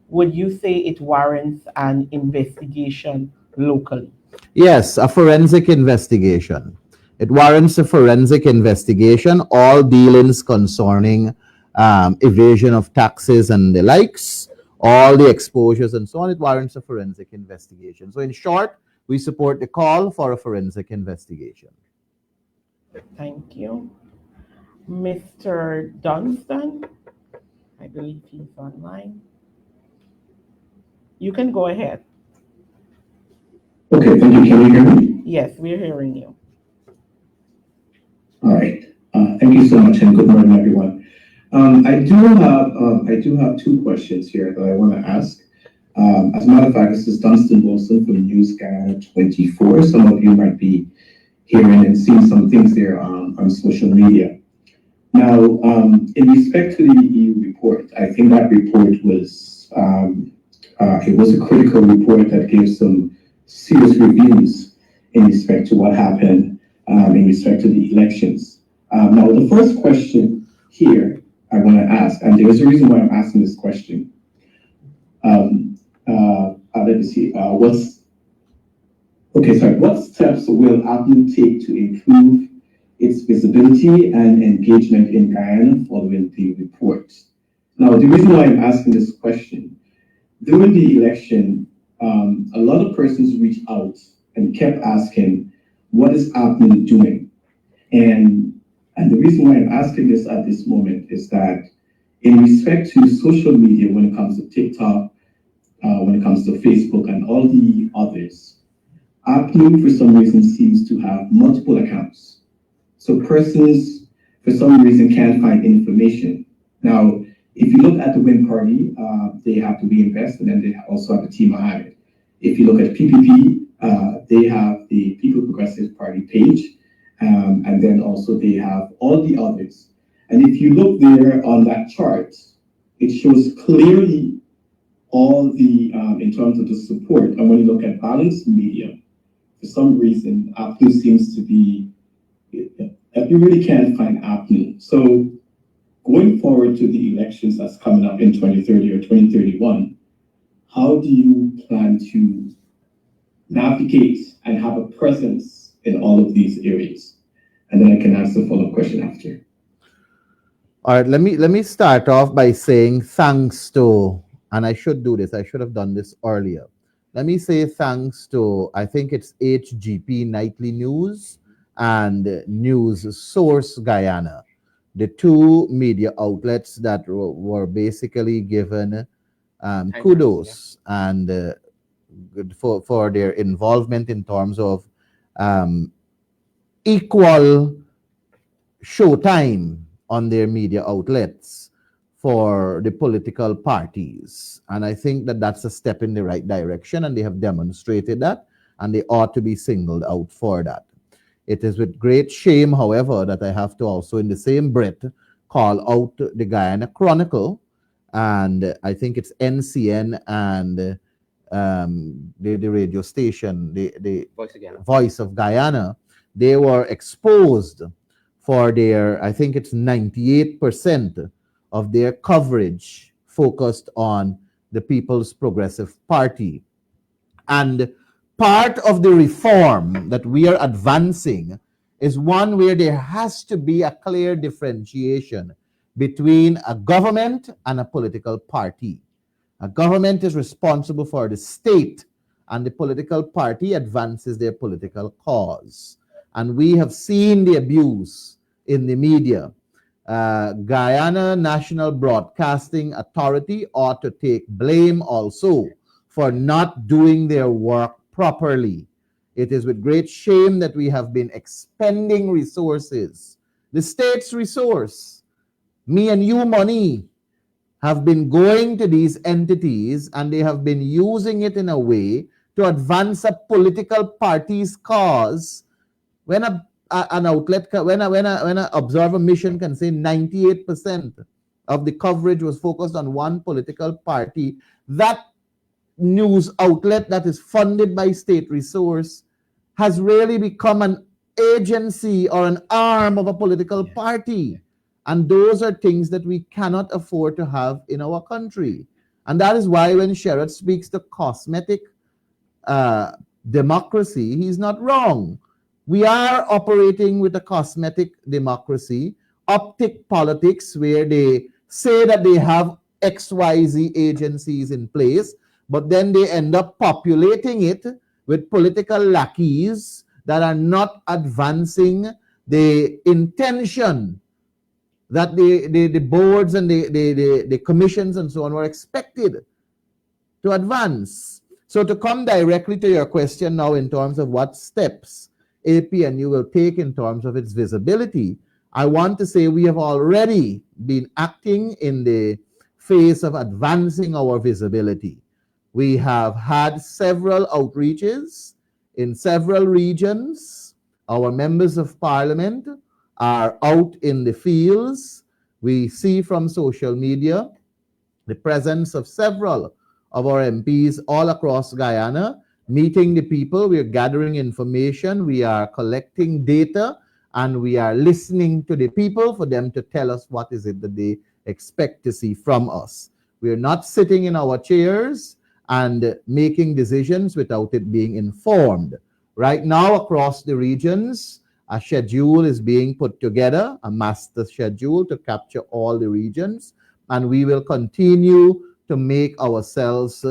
[SPEAKER 1] Would you say it warrants an investigation locally?
[SPEAKER 4] Yes, a forensic investigation. It warrants a forensic investigation. All dealings concerning evasion of taxes and the likes, all the exposures and so on, it warrants a forensic investigation. So, in short, we support the call for a forensic investigation.
[SPEAKER 1] Thank you. Mr. Dunstan, I believe he's online. You can go ahead.
[SPEAKER 8] Okay, thank you. Can you hear me?
[SPEAKER 1] Yes, we're hearing you.
[SPEAKER 8] All right. Thank you so much, and good morning, everyone. I do have two questions here that I want to ask. As a matter of fact, this is Dunstan Wilson from News Guyana 24. Some of you might be hearing and seeing some things there on social media. Now, in respect to the EU report, I think that report was it was a critical report that gave some serious reviews in respect to what happened in respect to the elections. Now, the first question here I want to ask, and there's a reason why I'm asking this question. Let me see. What steps will APNU take to improve its visibility and engagement in Guyana following the report? Now, the reason why I'm asking this question, during the election, a lot of persons reached out and kept asking, what is APNU doing? And the reason why I'm asking this at this moment is that in respect to social media, when it comes to TikTok, when it comes to Facebook and all the others, APNU for some reason seems to have multiple accounts. So persons for some reason can't find information. Now, if you look at the WIN party, they have to reinvest, and then they also have a team behind it. If you look at PPP, they have the People Progressive Party page, and then also they have all the others. And if you look there on that chart, it shows clearly all the, in terms of the support. And when you look at balanced media, for some reason, APNU seems to be, you really can't find APNU. So going forward to the elections that's coming up in 2030 or 2031, how do you plan to navigate and have a presence in all of these areas? And then I can ask the follow-up question after.
[SPEAKER 4] All right, let me start off by saying thanks to, and I should do this, I should have done this earlier. Let me say thanks to, I think it's HGP Nightly News and News Source Guyana, the two media outlets that were basically given kudos and for their involvement in terms of equal showtime on their media outlets for the political parties. And I think that that's a step in the right direction, and they have demonstrated that, and they ought to be singled out for that. It is with great shame, however, that I have to also in the same breath call out the Guyana Chronicle, and I think it's NCN and the radio station, the Voice of Guyana. They were exposed for their, I think it's 98% of their coverage focused on the People's Progressive Party. And part of the reform that we are advancing is one where there has to be a clear differentiation between a government and a political party. A government is responsible for the state, and the political party advances their political cause. And we have seen the abuse in the media. Guyana National Broadcasting Authority ought to take blame also for not doing their work properly. It is with great shame that we have been expending resources, the state's resource, me and you money, have been going to these entities and they have been using it in a way to advance a political party's cause. When an outlet, when an observer mission can say 98% of the coverage was focused on one political party, that news outlet that is funded by state resource has really become an agency or an arm of a political party. And those are things that we cannot afford to have in our country. And that is why when Sherrod speaks to cosmetic democracy, he's not wrong. We are operating with a cosmetic democracy, optic politics, where they say that they have XYZ agencies in place, but then they end up populating it with political lackeys that are not advancing the intention that the boards and the commissions and so on were expected to advance. So to come directly to your question now in terms of what steps APNU will take in terms of its visibility, I want to say we have already been acting in the phase of advancing our visibility. We have had several outreaches in several regions. Our members of parliament are out in the fields. We see from social media the presence of several of our MPs all across Guyana, meeting the people. We are gathering information, we are collecting data, and we are listening to the people for them to tell us what is it that they expect to see from us. We are not sitting in our chairs and making decisions without it being informed. Right now, across the regions, a schedule is being put together, a master schedule to capture all the regions, and we will continue to make ourselves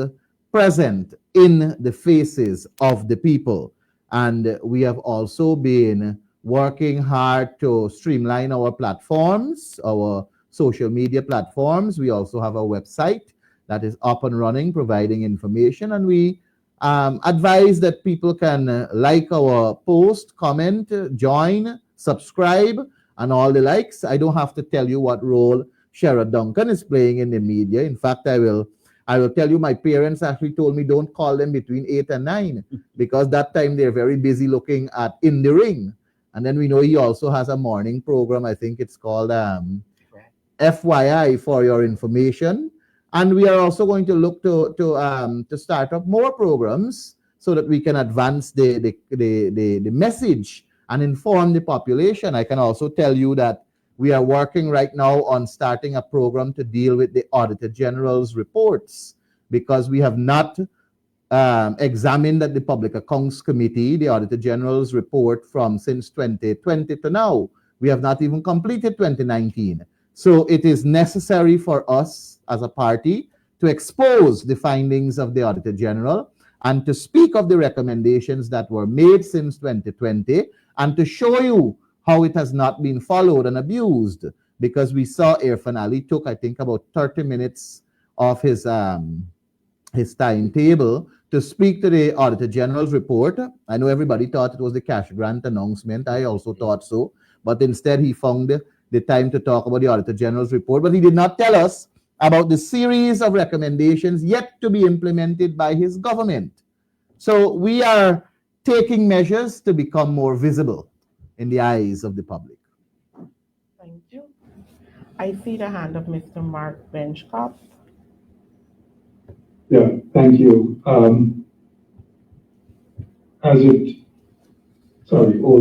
[SPEAKER 4] present in the faces of the people. And we have also been working hard to streamline our platforms, our social media platforms. We also have a website that is up and running, providing information, and we advise that people can like our post, comment, join, subscribe, and all the likes. I don't have to tell you what role Sherrod Duncan is playing in the media. In fact, I will tell you, my parents actually told me don't call them between 8 and 9 because that time they're very busy looking at In the Ring. And then we know he also has a morning program. I think it's called FYI, for your information. And we are also going to look to start up more programs so that we can advance the message and inform the population. I can also tell you that we are working right now on starting a program to deal with the Auditor General's reports, because we have not examined at the Public Accounts Committee the Auditor General's report from since 2020 to now. We have not even completed 2019. So it is necessary for us as a party to expose the findings of the Auditor General and to speak of the recommendations that were made since 2020 and to show you how it has not been followed and abused, because we saw Irfan Ali took, I think, about 30 minutes of his timetable to speak to the Auditor General's report. I know everybody thought it was the cash grant announcement. I also thought so. But instead, he found the time to talk about the Auditor General's report. But he did not tell us about the series of recommendations yet to be implemented by his government. So we are taking measures to become more visible in the eyes of the public.
[SPEAKER 1] Thank you. I see the hand of Mr. Mark Benchcop.
[SPEAKER 5] Yeah, thank you. Old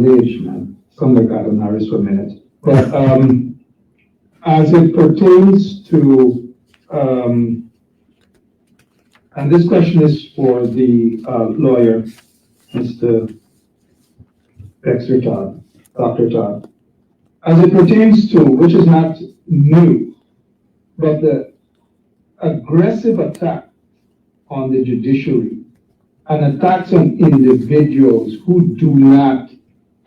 [SPEAKER 5] age, man. Sound like Adam Harris for a minute. But as it pertains to, and this question is for the lawyer, Mr. Dexter Todd, Dr. Todd. As it pertains to, which is not new, but the aggressive attack on the judiciary and attacks on individuals who do not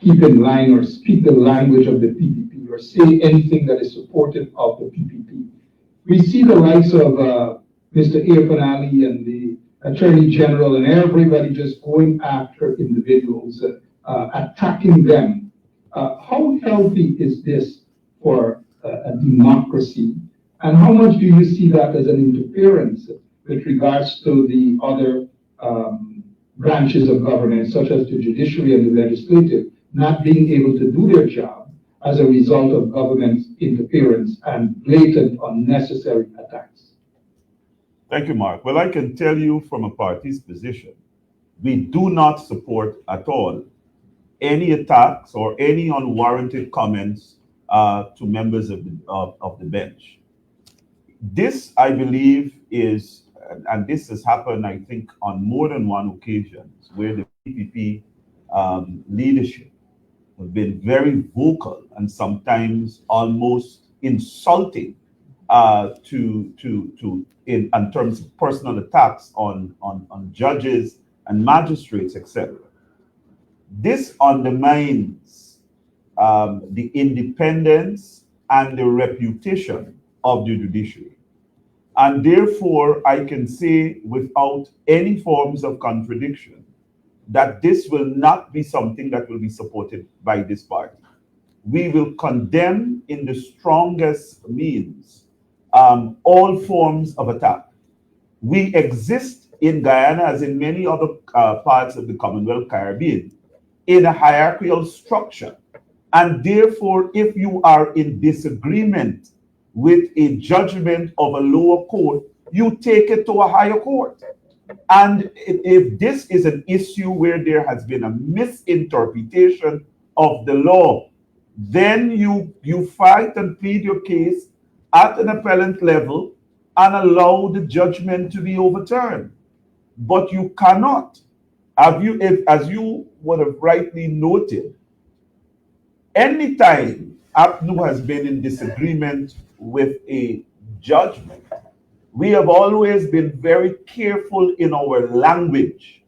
[SPEAKER 5] keep in line or speak the language of the PPP or or say anything that is supportive of the PPP. We see the likes of Mr. Irfanali and the Attorney General and everybody just going after individuals, attacking them. How healthy is this for a democracy? And how much do you see that as an interference with regards to the other branches of government, such as the judiciary and the legislative, not being able to do their job as a result of government interference and blatant unnecessary attacks?
[SPEAKER 6] Thank you, Mark. Well, I can tell you from a party's position, we do not support at all any attacks or any unwarranted comments to members of the bench. This, I believe, is, and this has happened, I think, on more than one occasion, where the PPP leadership have been very vocal and sometimes almost insulting in terms of personal attacks on judges and magistrates, etc. This undermines the independence and the reputation of the judiciary. And therefore, I can say without any forms of contradiction that this will not be something that will be supported by this party. We will condemn in the strongest means all forms of attack. We exist in Guyana, as in many other parts of the Commonwealth Caribbean, in a hierarchical structure. And therefore, if you are in disagreement with a judgment of a lower court, you take it to a higher court. And if this is an issue where there has been a misinterpretation of the law, then you fight and plead your case at an appellant level and allow the judgment to be overturned. But you cannot, as you would have rightly noted, anytime APNU has been in disagreement with a judgment, we have always been very careful in our language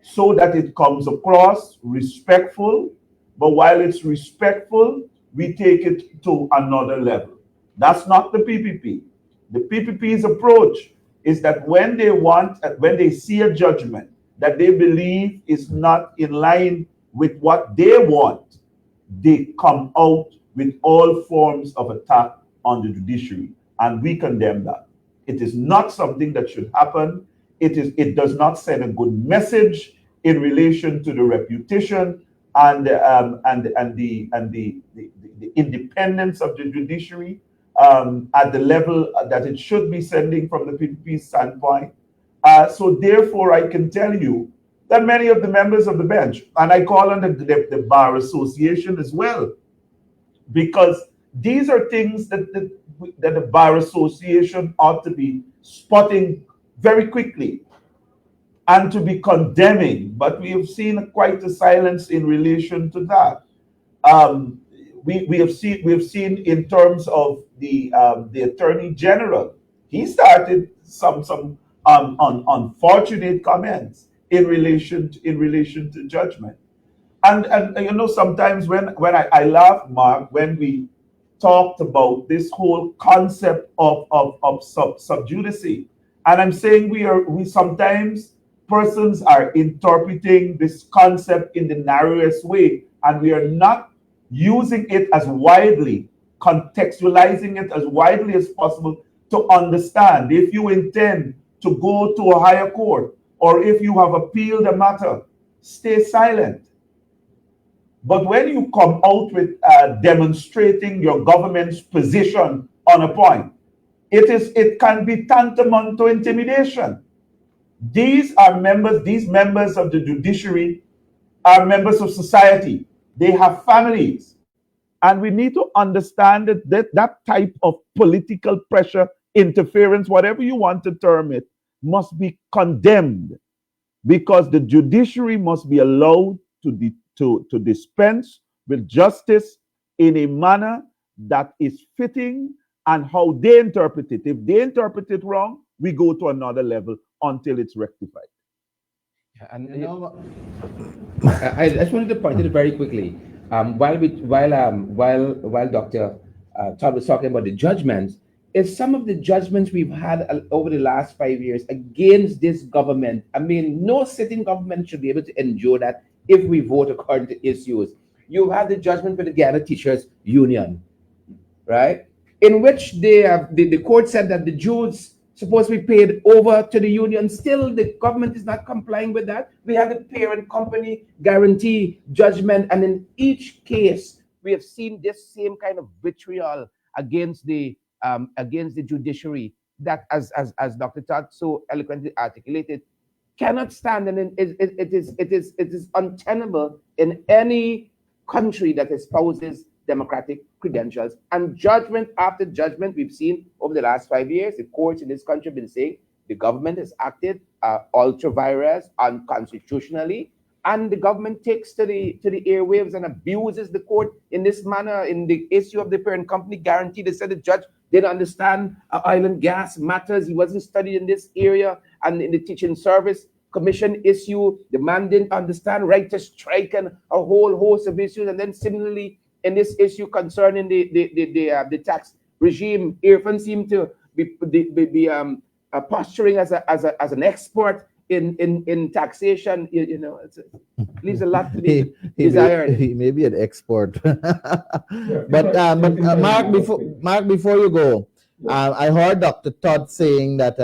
[SPEAKER 6] so that it comes across respectful, but while it's respectful, we take it to another level. That's not the PPP. The PPP's approach is that when they see a judgment that they believe is not in line with what they want, they come out with all forms of attack on the judiciary, and we condemn that. It is not something that should happen. It does not send a good message in relation to the reputation and the independence of the judiciary at the level that it should be sending from the PPP standpoint. So therefore, I can tell you that many of the members of the bench, and I call on the Bar Association as well, because these are things that the Bar Association ought to be spotting very quickly and to be condemning. But we have seen quite a silence in relation to that. We have seen in terms of the Attorney General, he started some unfortunate comments in relation to judgment. And you know, sometimes when I laugh, Mark, when we talked about this whole concept of subjudice, and I'm saying we sometimes persons are interpreting this concept in the narrowest way, and we are not using it as widely, contextualizing it as widely as possible to understand. If you intend to go to a higher court, or if you have appealed a matter, stay silent. But when you come out with demonstrating your government's position on a point, it can be tantamount to intimidation. These members of the judiciary are members of society. They have families. And we need to understand that type of political pressure, interference, whatever you want to term it, must be condemned, because the judiciary must be allowed to dispense with justice in a manner that is fitting and how they interpret it. If they interpret it wrong, we go to another level until it's rectified.
[SPEAKER 2] And I just wanted to point it very quickly. While Dr. Todd was talking about the judgments, is some of the judgments we've had over the last 5 years against this government. I mean, no sitting government should be able to endure that if we vote according to issues. You had the judgment with the Guyana Teachers Union, right? In which the court said that the Jews supposed to be paid over to the union. Still, the government is not complying with that. We have the parent company guarantee judgment, and in each case, we have seen this same kind of vitriol against the judiciary that, as Dr. Todd so eloquently articulated, cannot stand, and it is untenable in any country that espouses democratic credentials. And judgment after judgment we've seen over the last 5 years, the courts in this country have been saying the government has acted ultra virus, unconstitutionally, and the government takes to the airwaves and abuses the court in this manner. In the issue of the parent company guarantee, they said the judge didn't understand island gas matters. He wasn't studied in this area. And in the teaching service commission issue, the man didn't understand right to strike and a whole host of issues. And then similarly, in this issue concerning the tax regime, Irfan seemed to be posturing as an expert in taxation. It leaves a lot to be desired.
[SPEAKER 4] He may be an export.
[SPEAKER 5] Yeah,
[SPEAKER 4] But Mark, before you go, I heard Dr. Todd saying that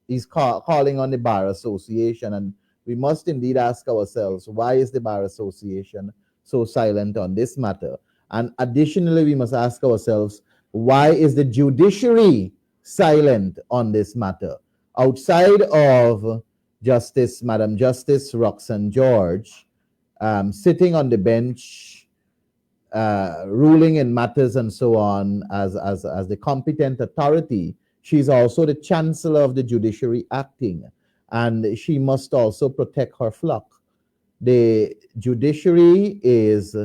[SPEAKER 4] he's calling on the Bar Association, and we must indeed ask ourselves, why is the Bar Association so silent on this matter? And additionally, we must ask ourselves, why is the judiciary silent on this matter? Outside of Madam Justice Roxanne George, sitting on the bench, ruling in matters and so on as the competent authority, she's also the chancellor of the judiciary acting, and she must also protect her flock. The judiciary is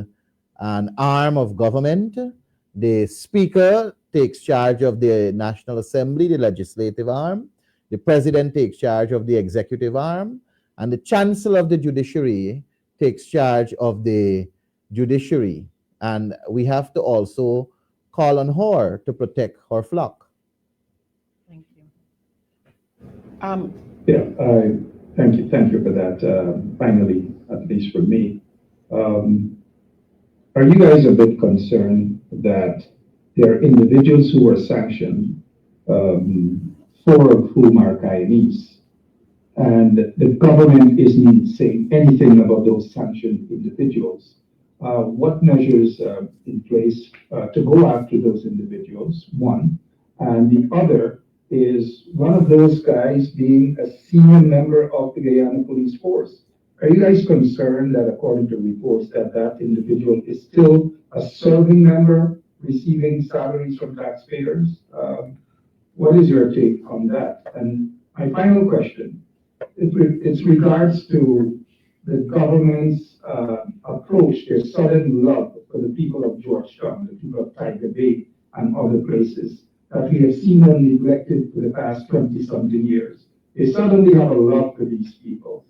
[SPEAKER 4] an arm of government. The speaker takes charge of the National Assembly, the legislative arm. The president takes charge of the executive arm, and the chancellor of the judiciary takes charge of the judiciary. And we have to also call on her to protect her flock.
[SPEAKER 1] Thank you.
[SPEAKER 5] Yeah, thank you for that. Finally, at least for me, are you guys a bit concerned that there are individuals who were sanctioned, four of whom are Guyanese, and the government isn't saying anything about those sanctioned individuals? What measures in place to go after those individuals? One, and the other is one of those guys being a senior member of the Guyana Police Force. Are you guys concerned that, according to reports, that individual is still a serving member receiving salaries from taxpayers? What is your take on that? And my final question, it's regards to the government's approach, their sudden love for the people of Georgetown, the people of Tiger Bay and other places that we have seen them neglected for the past 20-something years. They suddenly have a love for these people.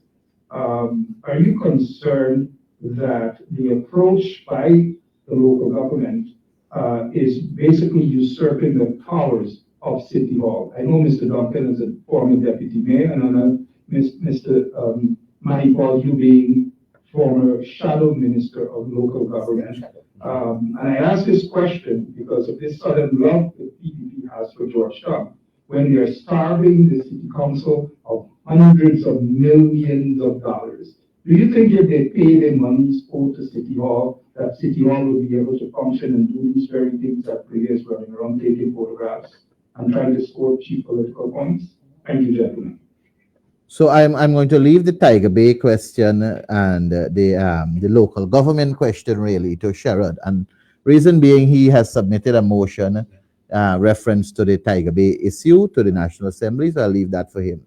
[SPEAKER 5] Are you concerned that the approach by the local government is basically usurping the powers of City Hall? I know Mr. Duncan is a former deputy mayor, and I know Mr. Manny Paul, you being former shadow minister of local government. And I ask this question because of this sudden love that PPP has for Georgetown, when they are starving the city council of hundreds of millions of dollars. Do you think if they pay their monies owed to City Hall, that City Hall will be able to function and do these very things that players running around taking photographs and trying to score cheap political points? Thank you, gentlemen.
[SPEAKER 4] So I'm going to leave the Tiger Bay question and the local government question really to Sherrod. And reason being, he has submitted a motion reference to the Tiger Bay issue to the National Assembly, so I'll leave that for him.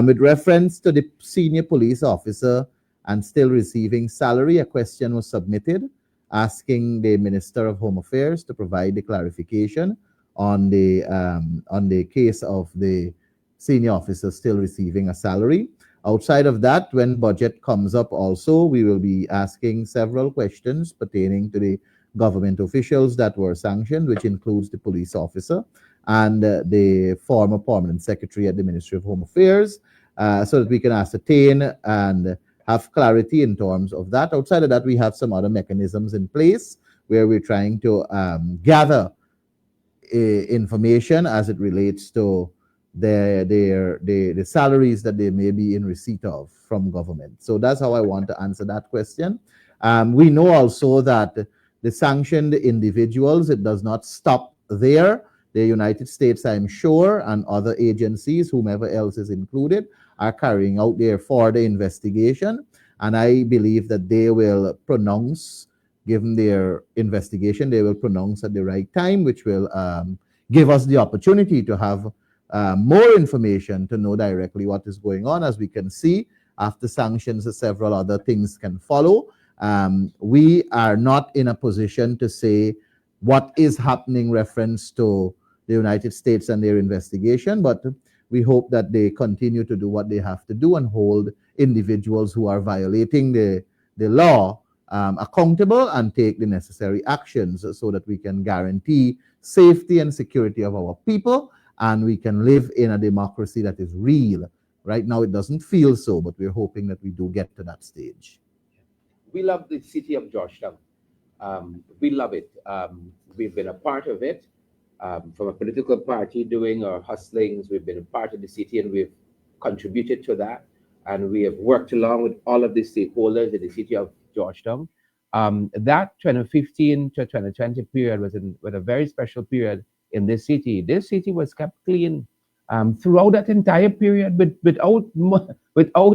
[SPEAKER 4] With reference to the senior police officer and still receiving salary, a question was submitted asking the Minister of Home Affairs to provide the clarification on the case of the senior officer still receiving a salary. Outside of that, when budget comes up also, we will be asking several questions pertaining to the government officials that were sanctioned, which includes the police officer and the former permanent secretary at the Ministry of Home Affairs, so that we can ascertain and have clarity in terms of that. Outside of that, we have some other mechanisms in place where we're trying to gather information as it relates to the salaries that they may be in receipt of from government. So that's how I want to answer that question. We know also that the sanctioned individuals, it does not stop there. The United States, I'm sure, and other agencies, whomever else is included, are carrying out their further investigation. And I believe that they will pronounce, given their investigation, they will pronounce at the right time, which will give us the opportunity to have more information to know directly what is going on. As we can see, after sanctions, several other things can follow. We are not in a position to say what is happening reference to the United States and their investigation, but we hope that they continue to do what they have to do and hold individuals who are violating the law accountable and take the necessary actions so that we can guarantee safety and security of our people and we can live in a democracy that is real. Right now, it doesn't feel so, but we're hoping that we do get to that stage.
[SPEAKER 2] We love the city of Georgetown. We love it. We've been a part of it. From a political party doing our hustlings, we've been a part of the city and we've contributed to that. And we have worked along with all of the stakeholders in the city of Georgetown. That 2015 to 2020 period was a very special period in this city. This city was kept clean throughout that entire period without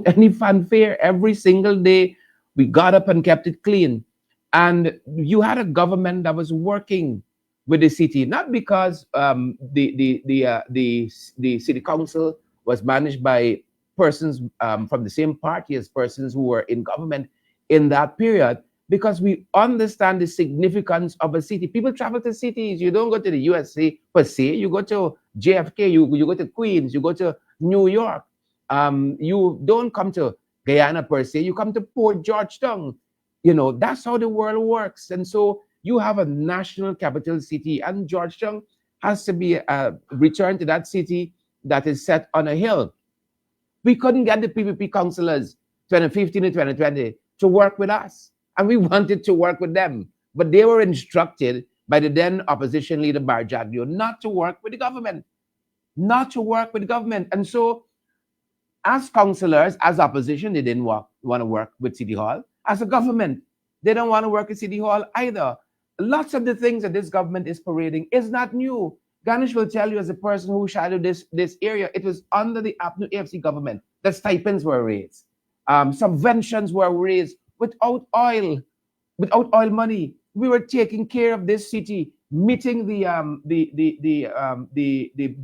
[SPEAKER 2] any fanfare. Every single day we got up and kept it clean. And you had a government that was working with the city, not because the city council was managed by persons from the same party as persons who were in government in that period, because we understand the significance of a city. People travel to cities. You don't go to the USA per se. You go to JFK, you go to Queens, you go to New York. You don't come to Guyana per se. You come to Port Georgetown. You know, that's how the world works. And so you have a national capital city, and Georgetown has to be returned to that city that is set on a hill. We couldn't get the PPP councillors 2015 and 2020 to work with us, and we wanted to work with them. But they were instructed by the then opposition leader, Barjaglio, not to work with the government, not to work with the government. And so as councillors, as opposition, they didn't want to work with City Hall. As a government, they don't want to work with City Hall either. Lots of the things that this government is parading is not new. Ganesh will tell you, as a person who shadowed this area, it was under the APNU AFC government that stipends were raised. Subventions were raised without oil money. We were taking care of this city, meeting the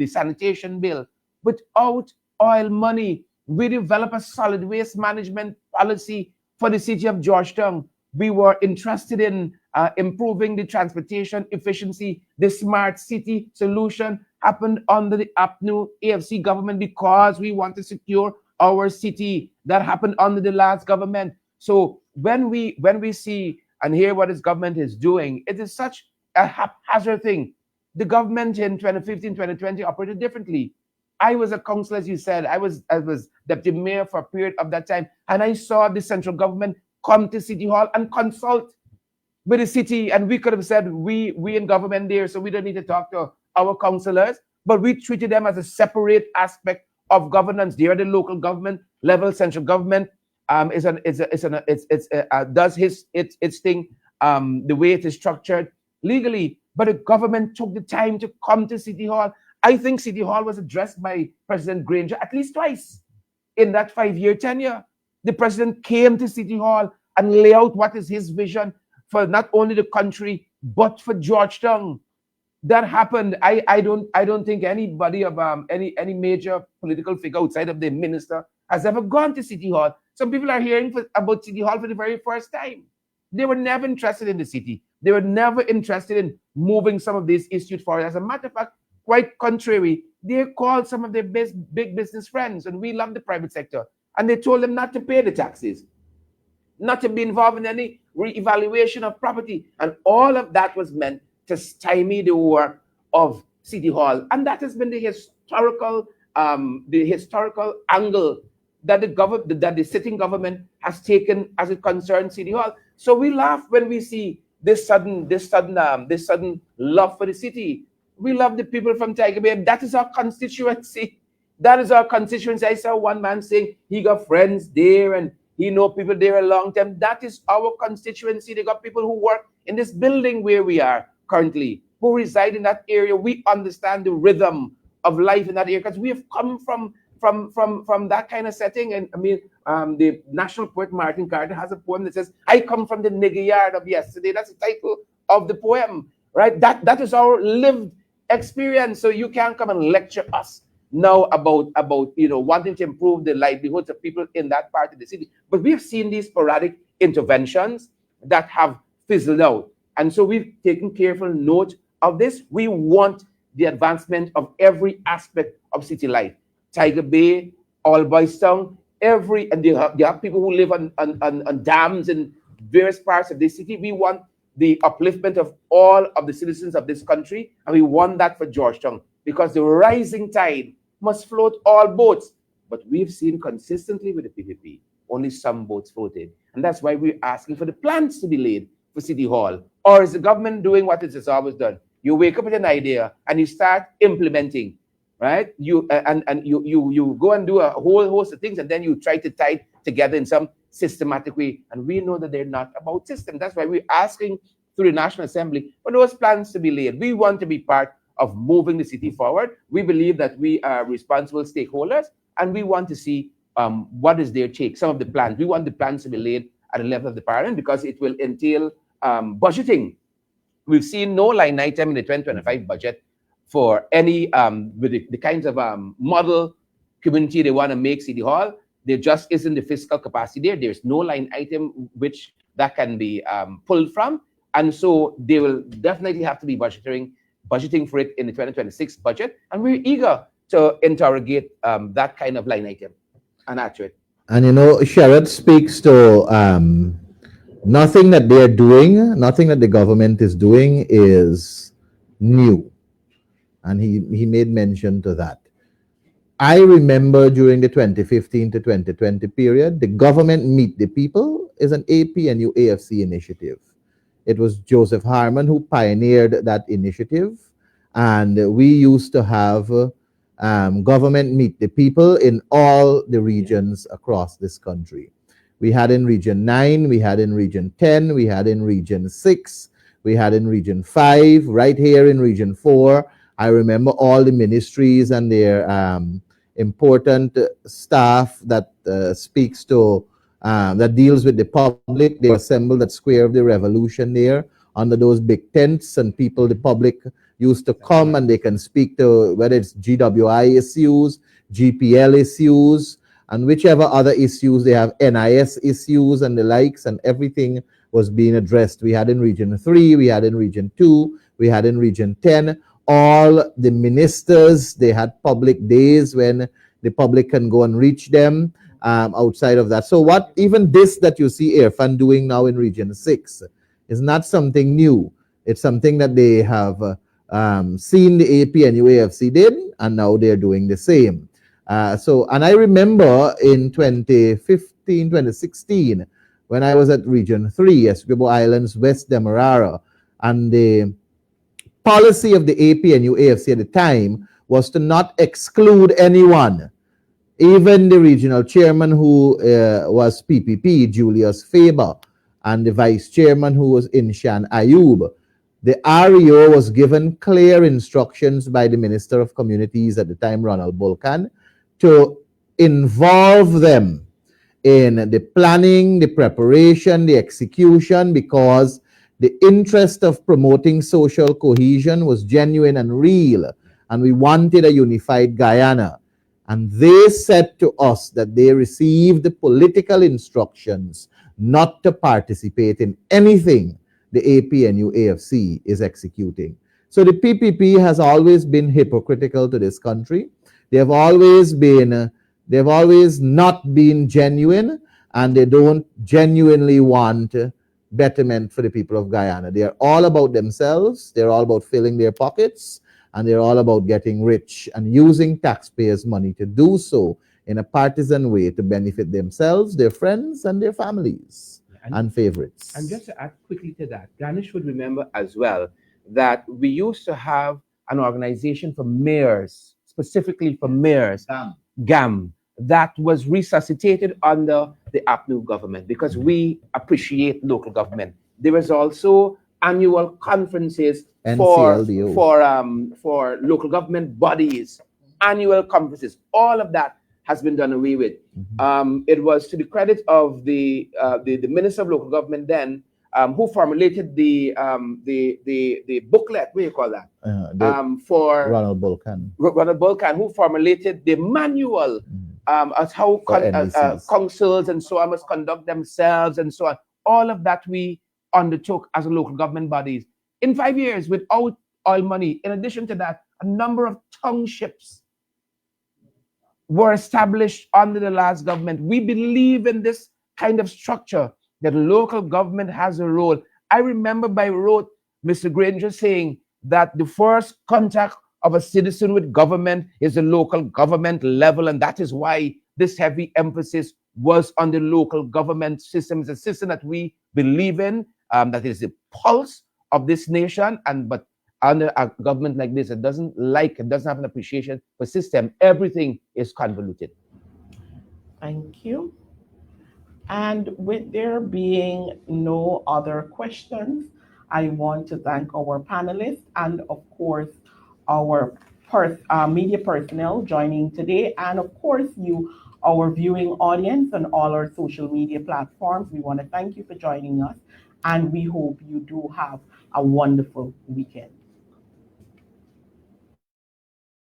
[SPEAKER 2] sanitation bill without oil money. We developed a solid waste management policy for the city of Georgetown. We were interested in improving the transportation efficiency. The smart city solution happened under the APNU AFC government because we want to secure our city. That happened under the last government. So when we see and hear what this government is doing, it is such a haphazard thing. The government in 2015, 2020 operated differently. I was a councillor, as you said. I was deputy mayor for a period of that time, and I saw the central government come to City Hall and consult with the city, and we could have said we in government there, so we don't need to talk to our councillors, but we treated them as a separate aspect of governance. They are the local government level. Central government does its thing the way it is structured legally, but the government took the time to come to City Hall. I think City Hall was addressed by President Granger at least twice in that 5-year tenure. The president came to City Hall and lay out what is his vision for not only the country but for Georgetown. That happened. I don't think anybody of any major political figure outside of the minister has ever gone to City Hall. Some people are hearing about City Hall for the very first time. They were never interested in the city. They were never interested in moving some of these issues forward. As a matter of fact, quite contrary, they called some of their big business friends, and we love the private sector. and they told them not to pay the taxes, not to be involved in any re-evaluation of property. And all of that was meant to stymie the work of City Hall. And that has been the historical angle that the sitting government has taken as it concerns City Hall. So we laugh when we see this sudden love for the city. We love the people from Tiger Bay. That is our constituency. That is our constituency. I saw one man saying he got friends there and he know people there a long time. That is our constituency. They got people who work in this building where we are currently, who reside in that area. We understand the rhythm of life in that area because we have come from that kind of setting. And I mean, the national poet Martin Carter has a poem that says, "I come from the nigger yard of yesterday." That's the title of the poem, right? That is our lived experience. So you can't come and lecture us now about wanting to improve the livelihoods of people in that part of the city. But we've seen these sporadic interventions that have fizzled out. And so we've taken careful note of this. We want the advancement of every aspect of city life. Tiger Bay, All Boys Town, and there are people who live on dams in various parts of the city. We want the upliftment of all of the citizens of this country, and we want that for Georgetown, because the rising tide must float all boats. But we've seen consistently with the PPP, only some boats floated. And that's why we're asking for the plans to be laid for City Hall. Or is the government doing what it has always done? You wake up with an idea and you start implementing, right? You go and do a whole host of things, and then you try to tie it together in some systematic way. And we know that they're not about system. That's why we're asking through the National Assembly for those plans to be laid. We want to be part of moving the city forward. We believe that we are responsible stakeholders, and we want to see what is their take, some of the plans. We want the plans to be laid at the level of the parliament because it will entail budgeting. We've seen no line item in the 2025 budget for any with the kinds of model community they want to make City Hall. There just isn't the fiscal capacity there. There's no line item which that can be pulled from. And so they will definitely have to be budgeting for it in the 2026 budget. And we're eager to interrogate that kind of line item and actuate.
[SPEAKER 4] And Sherrod speaks to nothing that they are doing, nothing that the government is doing is new. And he made mention to that. I remember during the 2015 to 2020 period, the government Meet the People is an APNU AFC initiative. It was Joseph Harmon who pioneered that initiative. And we used to have government Meet the People in all the regions across this country. We had in Region 9, we had in Region 10, we had in Region 6, we had in Region 5, right here in Region 4. I remember all the ministries and their important staff that speaks to, that deals with the public. They assembled at Square of the Revolution there under those big tents, and people, the public, used to come and they can speak to whether it's GWI issues, GPL issues, and whichever other issues they have, NIS issues and the likes, and everything was being addressed. We had in Region 3, we had in Region 2, we had in Region 10. All the ministers, they had public days when the public can go and reach them outside of that. So what even this that you see Irfan doing now in Region 6 is not something new. It's something that they have seen the APNU AFC did, and now they're doing the same. And I remember in 2015, 2016, when I was at Region 3, Essequibo Islands, West Demerara, and the policy of the APNU AFC at the time was to not exclude anyone. Even the regional chairman who was PPP, Julius Faber, and the vice chairman who was Inshan Ayub. The REO was given clear instructions by the Minister of Communities at the time, Ronald Bulkan, to involve them in the planning, the preparation, the execution, because the interest of promoting social cohesion was genuine and real, and we wanted a unified Guyana. And they said to us that they received the political instructions not to participate in anything the APNU AFC is executing. So the PPP has always been hypocritical to this country. They have always been They've always not been genuine, and they don't genuinely want betterment for the people of Guyana. They are all about themselves, they're all about filling their pockets, and they're all about getting rich and using taxpayers' money to do so in a partisan way to benefit themselves, their friends, and their families and favorites.
[SPEAKER 2] And just to add quickly to that, Ghana should remember as well that we used to have an organization for mayors, specifically for mayors, GAM, that was resuscitated under the APNU government because we appreciate local government. There was also annual conferences
[SPEAKER 4] NCLDO.
[SPEAKER 2] for local government bodies, annual conferences. All of that has been done away with. It was to the credit of the Minister of Local Government then, who formulated the booklet. What do you call that? For
[SPEAKER 4] Ronald Bulkan.
[SPEAKER 2] Ronald Bulkan, who formulated the manual as how councils and so on must conduct themselves and so on. All of that we undertook as a local government bodies in 5 years without oil money. In addition to that, a number of townships were established under the last government. We believe in this kind of structure, that local government has a role. I remember by rote Mr. Granger saying that the first contact of a citizen with government is the local government level, and that is why this heavy emphasis was on the local government system. It's a system that we believe in, that is the pulse of this nation, but under a government like this, it doesn't have an appreciation for system. Everything is convoluted.
[SPEAKER 1] Thank you. And with there being no other questions, I want to thank our panelists and, of course, our media personnel joining today, and of course, you, our viewing audience on all our social media platforms. We want to thank you for joining us, and we hope you do have a wonderful weekend.